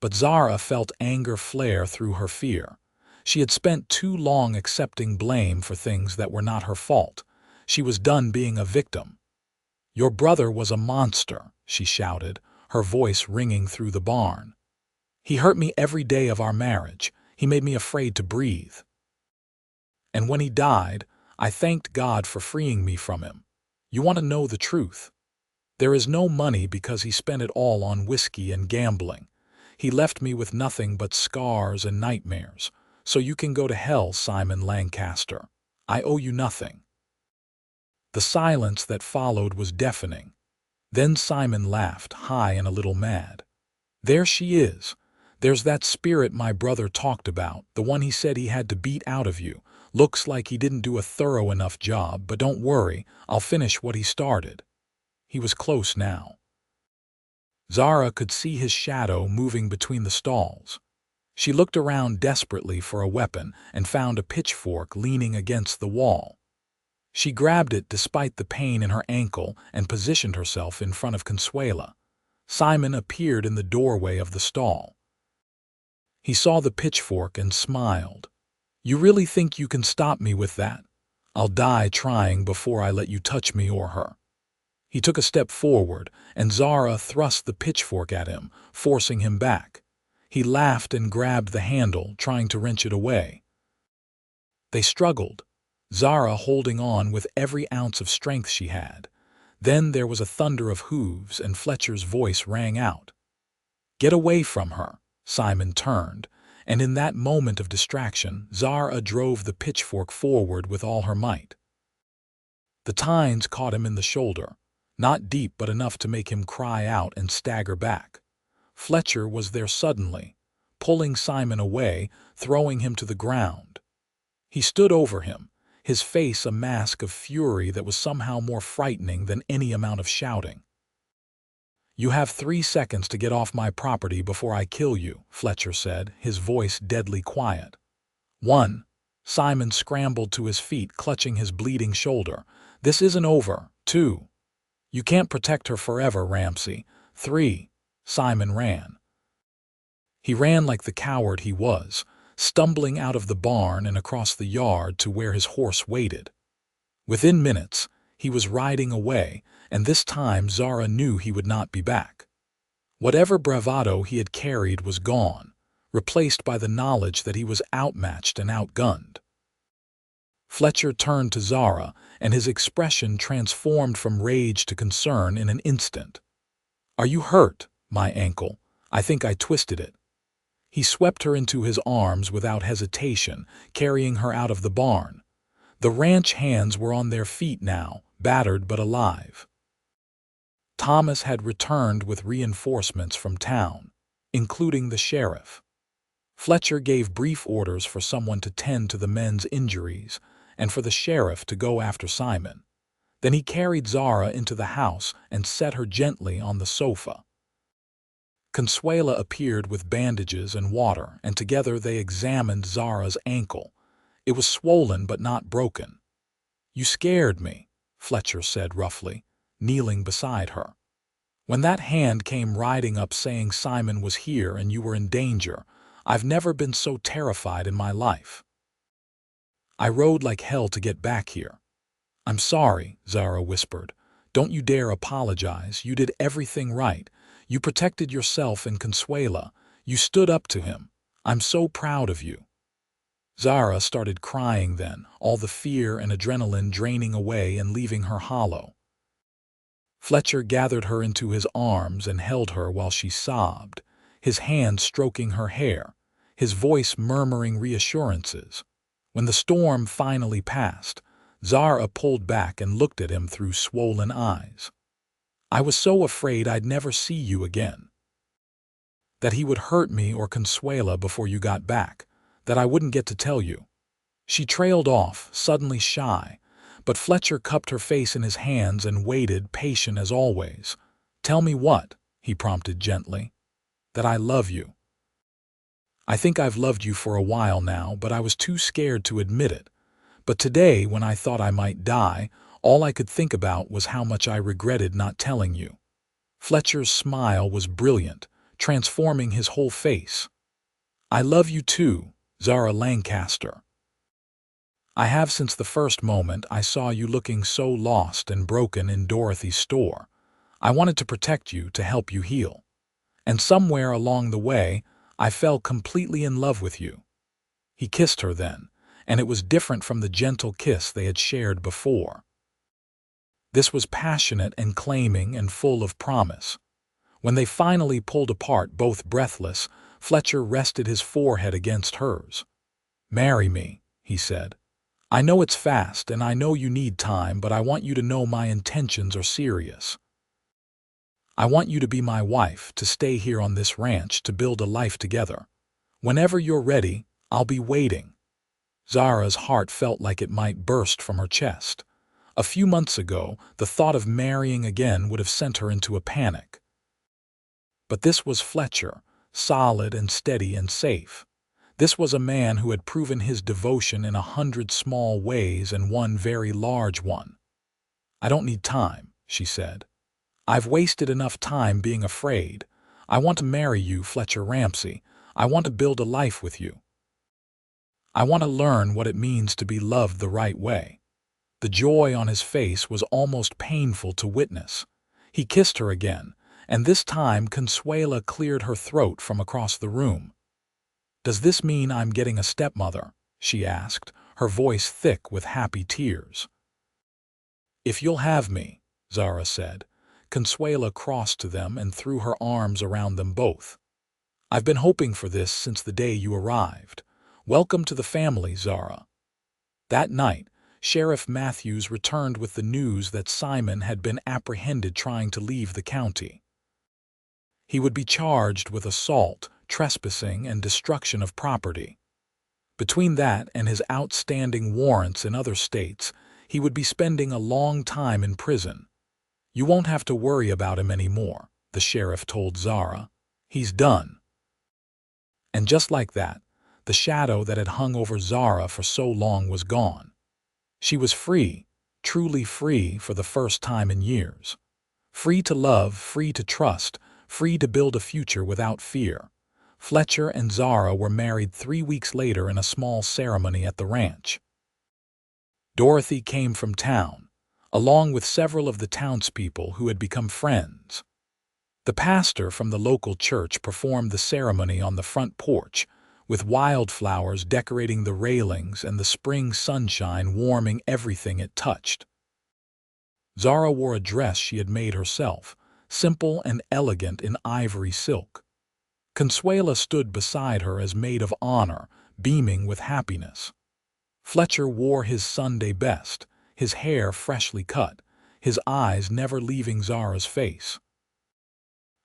Speaker 1: But Zara felt anger flare through her fear. She had spent too long accepting blame for things that were not her fault. She was done being a victim. "Your brother was a monster," she shouted, her voice ringing through the barn. "He hurt me every day of our marriage. He made me afraid to breathe. And when he died, I thanked God for freeing me from him. You want to know the truth? There is no money because he spent it all on whiskey and gambling. He left me with nothing but scars and nightmares. So you can go to hell, Simon Lancaster. I owe you nothing." The silence that followed was deafening. Then Simon laughed, high and a little mad. "There she is. There's that spirit my brother talked about, the one he said he had to beat out of you. Looks like he didn't do a thorough enough job, but don't worry, I'll finish what he started." He was close now. Zara could see his shadow moving between the stalls. She looked around desperately for a weapon and found a pitchfork leaning against the wall. She grabbed it despite the pain in her ankle and positioned herself in front of Consuela. Simon appeared in the doorway of the stall. He saw the pitchfork and smiled. "You really think you can stop me with that? I'll die trying before I let you touch me or her." He took a step forward, and Zara thrust the pitchfork at him, forcing him back. He laughed and grabbed the handle, trying to wrench it away. They struggled, Zara holding on with every ounce of strength she had. Then there was a thunder of hooves, and Fletcher's voice rang out. "Get away from her!" Simon turned, and in that moment of distraction, Zara drove the pitchfork forward with all her might. The tines caught him in the shoulder, not deep but enough to make him cry out and stagger back. Fletcher was there suddenly, pulling Simon away, throwing him to the ground. He stood over him, his face a mask of fury that was somehow more frightening than any amount of shouting. "You have 3 seconds to get off my property before I kill you," Fletcher said, his voice deadly quiet. 1. Simon scrambled to his feet, clutching his bleeding shoulder. "This isn't over." 2. "You can't protect her forever, Ramsey." 3. Simon ran. He ran like the coward he was, stumbling out of the barn and across the yard to where his horse waited. Within minutes, he was riding away, and this time Zara knew he would not be back. Whatever bravado he had carried was gone, replaced by the knowledge that he was outmatched and outgunned. Fletcher turned to Zara, and his expression transformed from rage to concern in an instant. "Are you hurt?" "My ankle. I think I twisted it." He swept her into his arms without hesitation, carrying her out of the barn. The ranch hands were on their feet now, battered but alive. Thomas had returned with reinforcements from town, including the sheriff. Fletcher gave brief orders for someone to tend to the men's injuries and for the sheriff to go after Simon. Then he carried Zara into the house and set her gently on the sofa. Consuela appeared with bandages and water, and together they examined Zara's ankle. It was swollen but not broken. "You scared me," Fletcher said roughly, kneeling beside her. "When that hand came riding up saying Simon was here and you were in danger, I've never been so terrified in my life. I rode like hell to get back here." "I'm sorry," Zara whispered. "Don't you dare apologize. You did everything right. You protected yourself and Consuela. You stood up to him. I'm so proud of you." Zara started crying then, all the fear and adrenaline draining away and leaving her hollow. Fletcher gathered her into his arms and held her while she sobbed, his hand stroking her hair, his voice murmuring reassurances. When the storm finally passed, Zara pulled back and looked at him through swollen eyes. "I was so afraid I'd never see you again. That he would hurt me or Consuela before you got back, that I wouldn't get to tell you." She trailed off, suddenly shy, but Fletcher cupped her face in his hands and waited, patient as always. "Tell me what?" he prompted gently. "That I love you. I think I've loved you for a while now, but I was too scared to admit it. But today, when I thought I might die, all I could think about was how much I regretted not telling you." Fletcher's smile was brilliant, transforming his whole face. "I love you too, Zara Lancaster. I have since the first moment I saw you looking so lost and broken in Dorothy's store. I wanted to protect you, to help you heal. And somewhere along the way, I fell completely in love with you." He kissed her then, and it was different from the gentle kiss they had shared before. This was passionate and claiming and full of promise. When they finally pulled apart, both breathless, Fletcher rested his forehead against hers. "Marry me," he said. "I know it's fast and I know you need time, but I want you to know my intentions are serious. I want you to be my wife, to stay here on this ranch, to build a life together. Whenever you're ready, I'll be waiting." Zara's heart felt like it might burst from her chest. A few months ago, the thought of marrying again would have sent her into a panic. But this was Fletcher, solid and steady and safe. This was a man who had proven his devotion in 100 small ways and one very large one. "I don't need time," she said. "I've wasted enough time being afraid. I want to marry you, Fletcher Ramsey. I want to build a life with you. I want to learn what it means to be loved the right way." The joy on his face was almost painful to witness. He kissed her again, and this time Consuela cleared her throat from across the room. "Does this mean I'm getting a stepmother?" she asked, her voice thick with happy tears. "If you'll have me," Zara said. Consuela crossed to them and threw her arms around them both. "I've been hoping for this since the day you arrived. Welcome to the family, Zara." That night, Sheriff Matthews returned with the news that Simon had been apprehended trying to leave the county. He would be charged with assault, trespassing, and destruction of property. Between that and his outstanding warrants in other states, he would be spending a long time in prison. "You won't have to worry about him anymore," the sheriff told Zara. "He's done." And just like that, the shadow that had hung over Zara for so long was gone. She was free, truly free for the first time in years. Free to love, free to trust, free to build a future without fear. Fletcher and Zara were married 3 weeks later in a small ceremony at the ranch. Dorothy came from town, along with several of the townspeople who had become friends. The pastor from the local church performed the ceremony on the front porch, with wildflowers decorating the railings and the spring sunshine warming everything it touched. Zara wore a dress she had made herself, simple and elegant in ivory silk. Consuela stood beside her as maid of honor, beaming with happiness. Fletcher wore his Sunday best, his hair freshly cut, his eyes never leaving Zara's face.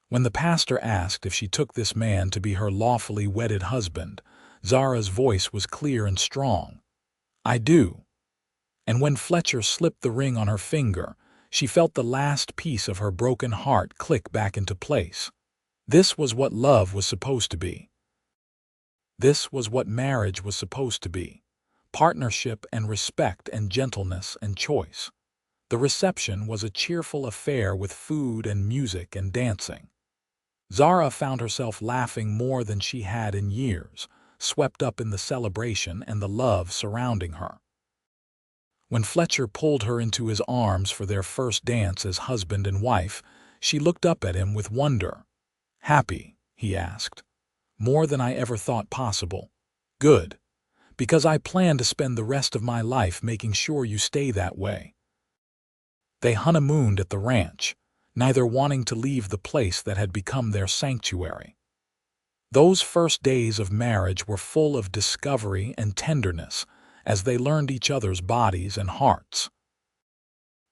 Speaker 1: When the pastor asked if she took this man to be her lawfully wedded husband, Zara's voice was clear and strong. "I do." And when Fletcher slipped the ring on her finger, she felt the last piece of her broken heart click back into place. This was what love was supposed to be. This was what marriage was supposed to be. Partnership and respect and gentleness and choice. The reception was a cheerful affair with food and music and dancing. Zara found herself laughing more than she had in years, swept up in the celebration and the love surrounding her. When Fletcher pulled her into his arms for their first dance as husband and wife, she looked up at him with wonder. "Happy?" he asked. "More than I ever thought possible." "Good. Because I plan to spend the rest of my life making sure you stay that way." They honeymooned at the ranch, neither wanting to leave the place that had become their sanctuary. Those first days of marriage were full of discovery and tenderness as they learned each other's bodies and hearts.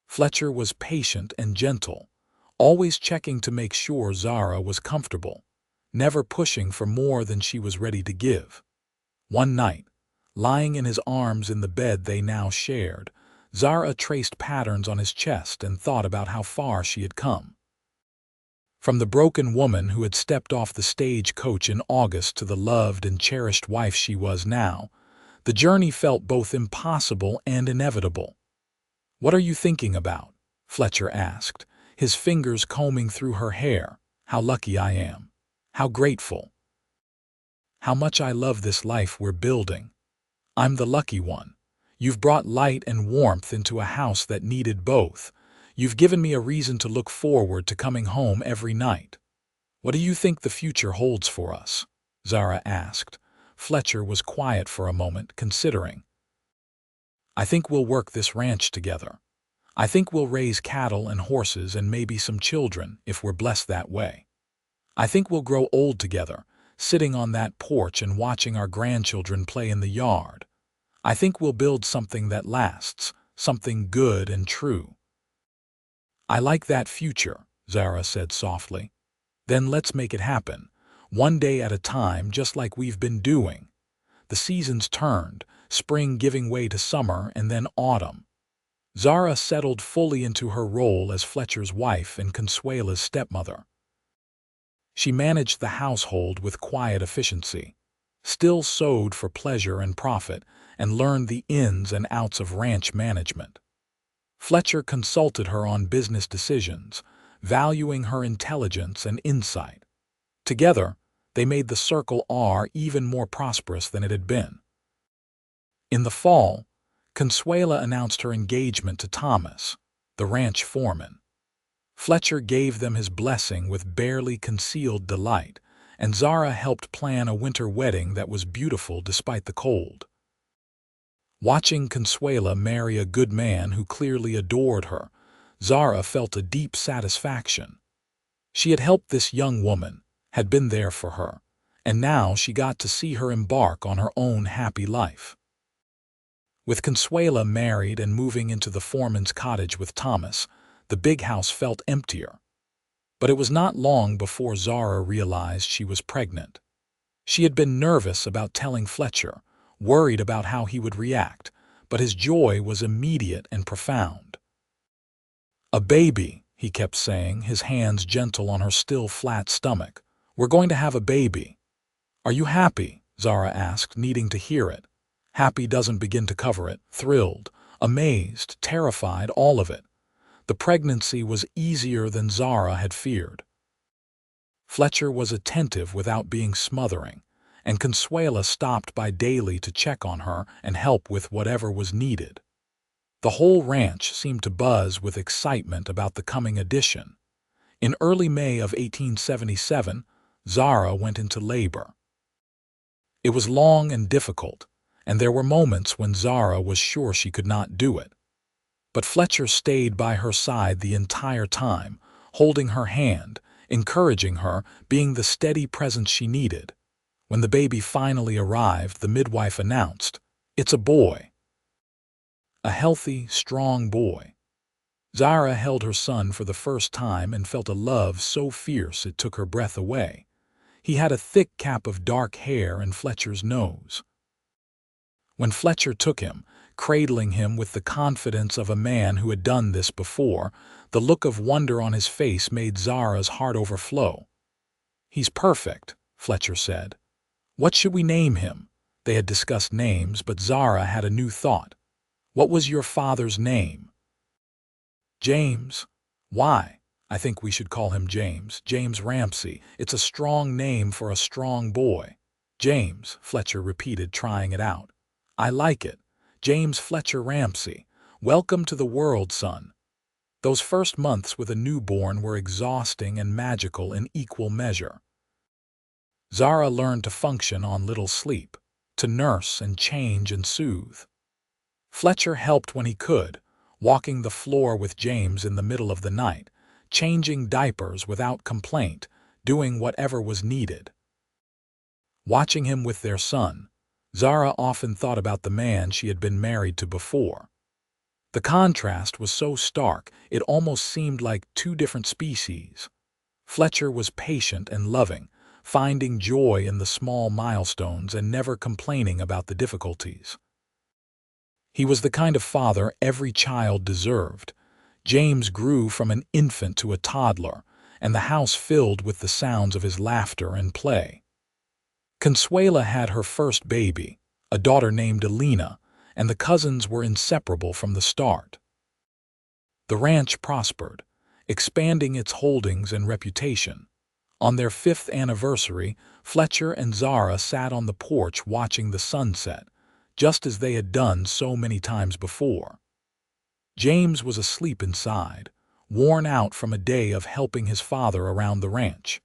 Speaker 1: Fletcher was patient and gentle, always checking to make sure Zara was comfortable, never pushing for more than she was ready to give. One night, lying in his arms in the bed they now shared, Zara traced patterns on his chest and thought about how far she had come. From the broken woman who had stepped off the stagecoach in August to the loved and cherished wife she was now, the journey felt both impossible and inevitable. "What are you thinking about?" Fletcher asked, his fingers combing through her hair. "How lucky I am. How grateful. How much I love this life we're building. I'm the lucky one. You've brought light and warmth into a house that needed both. You've given me a reason to look forward to coming home every night. What do you think the future holds for us?" Zara asked. Fletcher was quiet for a moment, considering. "I think we'll work this ranch together. I think we'll raise cattle and horses and maybe some children, if we're blessed that way. I think we'll grow old together, sitting on that porch and watching our grandchildren play in the yard. I think we'll build something that lasts, something good and true." "I like that future," Zara said softly. "Then let's make it happen, one day at a time, just like we've been doing." The seasons turned, spring giving way to summer and then autumn. Zara settled fully into her role as Fletcher's wife and Consuela's stepmother. She managed the household with quiet efficiency, still sewed for pleasure and profit, and learned the ins and outs of ranch management. Fletcher consulted her on business decisions, valuing her intelligence and insight. Together, they made the Circle R even more prosperous than it had been. In the fall, Consuela announced her engagement to Thomas, the ranch foreman. Fletcher gave them his blessing with barely concealed delight, and Zara helped plan a winter wedding that was beautiful despite the cold. Watching Consuela marry a good man who clearly adored her, Zara felt a deep satisfaction. She had helped this young woman, had been there for her, and now she got to see her embark on her own happy life. With Consuela married and moving into the foreman's cottage with Thomas, the big house felt emptier. But it was not long before Zara realized she was pregnant. She had been nervous about telling Fletcher, worried about how he would react, but his joy was immediate and profound. "A baby," he kept saying, his hands gentle on her still flat stomach. "We're going to have a baby." "Are you happy?" Zara asked, needing to hear it. Happy doesn't begin to cover it. Thrilled, amazed, terrified, all of it. The pregnancy was easier than Zara had feared. Fletcher was attentive without being smothering, and Consuela stopped by daily to check on her and help with whatever was needed. The whole ranch seemed to buzz with excitement about the coming addition. In early May of 1877, Zara went into labor. It was long and difficult, and there were moments when Zara was sure she could not do it. But Fletcher stayed by her side the entire time, holding her hand, encouraging her, being the steady presence she needed. When the baby finally arrived, the midwife announced, "It's a boy." A healthy, strong boy. Zara held her son for the first time and felt a love so fierce it took her breath away. He had a thick cap of dark hair and Fletcher's nose. When Fletcher took him, cradling him with the confidence of a man who had done this before, the look of wonder on his face made Zara's heart overflow. "He's perfect," Fletcher said. "What should we name him?" They had discussed names, but Zara had a new thought. "What was your father's name?" "James." "Why?" "I think we should call him James. James Ramsey. It's a strong name for a strong boy." "James," Fletcher repeated, trying it out. "I like it. James Fletcher Ramsey. Welcome to the world, son." Those first months with a newborn were exhausting and magical in equal measure. Zara learned to function on little sleep, to nurse and change and soothe. Fletcher helped when he could, walking the floor with James in the middle of the night, changing diapers without complaint, doing whatever was needed. Watching him with their son, Zara often thought about the man she had been married to before. The contrast was so stark it almost seemed like two different species. Fletcher was patient and loving, finding joy in the small milestones and never complaining about the difficulties. He was the kind of father every child deserved. James grew from an infant to a toddler, and the house filled with the sounds of his laughter and play. Consuela had her first baby, a daughter named Alina, and the cousins were inseparable from the start. The ranch prospered, expanding its holdings and reputation. On their 5th anniversary, Fletcher and Zara sat on the porch watching the sunset, just as they had done so many times before. James was asleep inside, worn out from a day of helping his father around the ranch.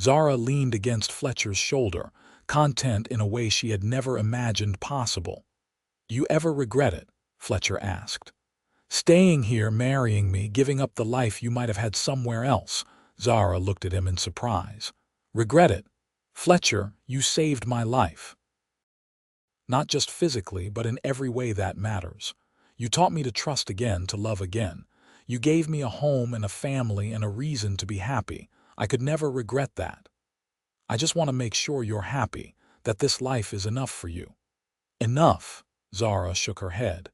Speaker 1: Zara leaned against Fletcher's shoulder, content in a way she had never imagined possible. "You ever regret it?" Fletcher asked. "Staying here, marrying me, giving up the life you might have had somewhere else?" Zara looked at him in surprise. "Regret it? "Fletcher, you saved my life. Not just physically, but in every way that matters. You taught me to trust again, to love again. You gave me a home and a family and a reason to be happy. I could never regret that. I just want to make sure you're happy, that this life is enough for you." "Enough," Zara shook her head.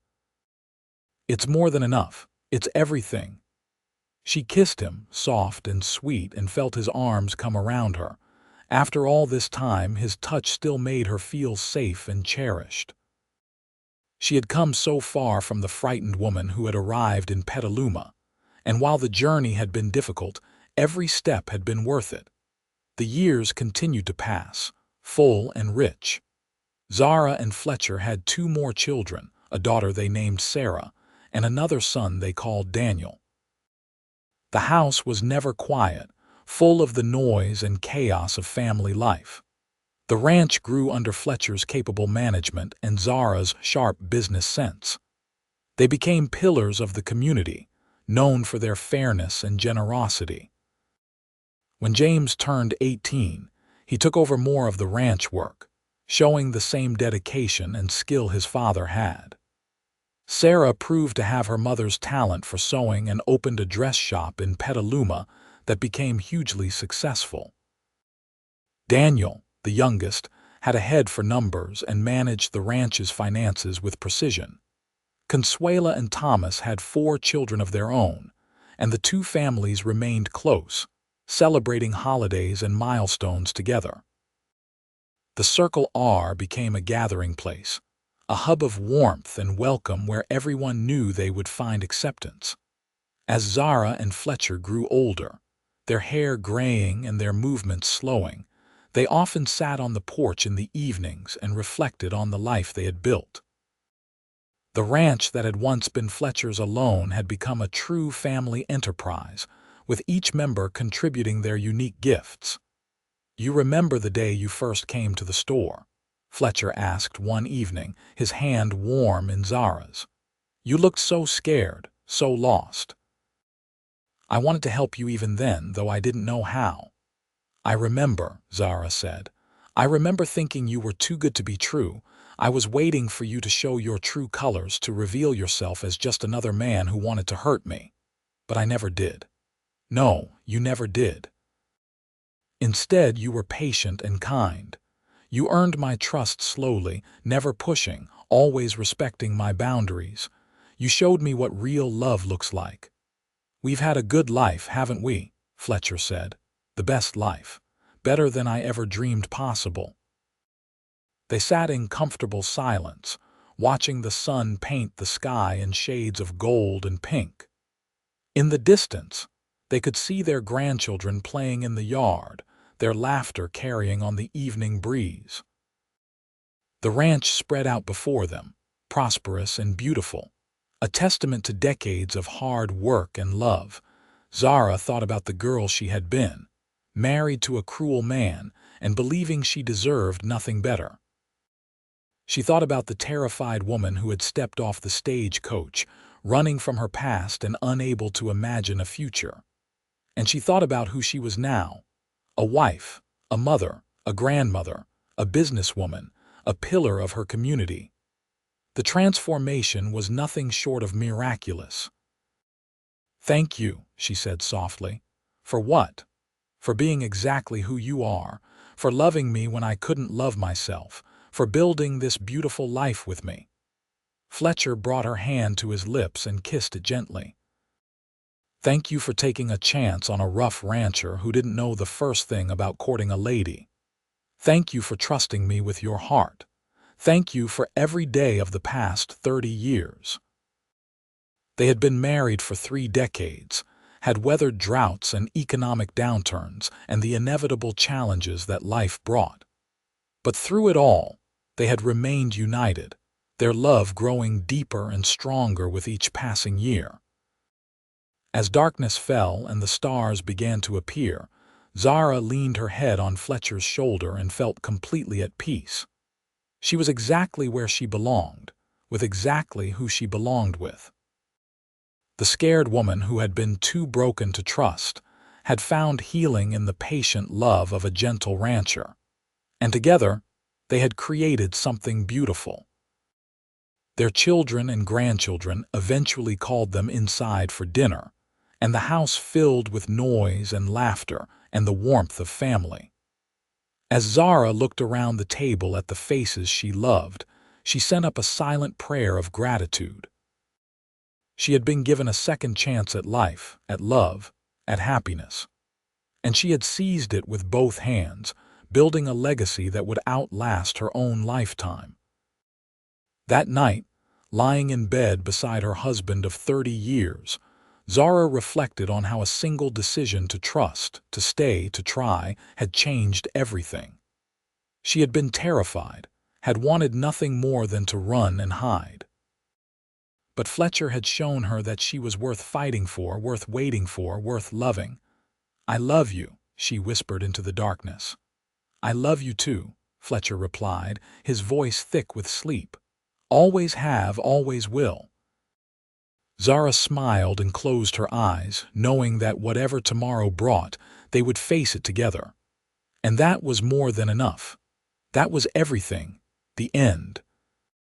Speaker 1: "It's more than enough. It's everything." She kissed him, soft and sweet, and felt his arms come around her. After all this time, his touch still made her feel safe and cherished. She had come so far from the frightened woman who had arrived in Petaluma, and while the journey had been difficult, every step had been worth it. The years continued to pass, full and rich. Zara and Fletcher had 2 more children, a daughter they named Sarah, and another son they called Daniel. The house was never quiet, full of the noise and chaos of family life. The ranch grew under Fletcher's capable management and Zara's sharp business sense. They became pillars of the community, known for their fairness and generosity. When James turned 18, he took over more of the ranch work, showing the same dedication and skill his father had. Sarah proved to have her mother's talent for sewing and opened a dress shop in Petaluma that became hugely successful. Daniel, the youngest, had a head for numbers and managed the ranch's finances with precision. Consuela and Thomas had 4 children of their own, and the 2 families remained close, celebrating holidays and milestones together. The Circle R became a gathering place, a hub of warmth and welcome where everyone knew they would find acceptance. As Zara and Fletcher grew older, their hair graying and their movements slowing, they often sat on the porch in the evenings and reflected on the life they had built. The ranch that had once been Fletcher's alone had become a true family enterprise, with each member contributing their unique gifts. "You remember the day you first came to the store?" Fletcher asked one evening, his hand warm in Zara's. "You looked so scared, so lost. I wanted to help you even then, though I didn't know how." "I remember," Zara said. "I remember thinking you were too good to be true. I was waiting for you to show your true colors, to reveal yourself as just another man who wanted to hurt me. But I never did." "No, you never did. Instead, you were patient and kind. You earned my trust slowly, never pushing, always respecting my boundaries. You showed me what real love looks like." "We've had a good life, haven't we?" Fletcher said. "The best life. Better than I ever dreamed possible." They sat in comfortable silence, watching the sun paint the sky in shades of gold and pink. In the distance, they could see their grandchildren playing in the yard, their laughter carrying on the evening breeze. The ranch spread out before them, prosperous and beautiful, a testament to decades of hard work and love. Zara thought about the girl she had been, married to a cruel man and believing she deserved nothing better. She thought about the terrified woman who had stepped off the stagecoach, running from her past and unable to imagine a future. And she thought about who she was now, a wife, a mother, a grandmother, a businesswoman, a pillar of her community. The transformation was nothing short of miraculous. "Thank you," she said softly. "For what?" "For being exactly who you are, for loving me when I couldn't love myself, for building this beautiful life with me." Fletcher brought her hand to his lips and kissed it gently. "Thank you for taking a chance on a rough rancher who didn't know the first thing about courting a lady. Thank you for trusting me with your heart. Thank you for every day of the past 30 years." They had been married for 3 decades, had weathered droughts and economic downturns and the inevitable challenges that life brought. But through it all, they had remained united, their love growing deeper and stronger with each passing year. As darkness fell and the stars began to appear, Zara leaned her head on Fletcher's shoulder and felt completely at peace. She was exactly where she belonged, with exactly who she belonged with. The scared woman who had been too broken to trust had found healing in the patient love of a gentle rancher. And together, they had created something beautiful. Their children and grandchildren eventually called them inside for dinner, and the house filled with noise and laughter and the warmth of family. As Zara looked around the table at the faces she loved, she sent up a silent prayer of gratitude. She had been given a second chance at life, at love, at happiness. And she had seized it with both hands, building a legacy that would outlast her own lifetime. That night, lying in bed beside her husband of 30 years, Zara reflected on how a single decision to trust, to stay, to try, had changed everything. She had been terrified, had wanted nothing more than to run and hide. But Fletcher had shown her that she was worth fighting for, worth waiting for, worth loving. "I love you," she whispered into the darkness. "I love you too," Fletcher replied, his voice thick with sleep. "Always have, always will." Zara smiled and closed her eyes, knowing that whatever tomorrow brought, they would face it together. And that was more than enough. That was everything. The end.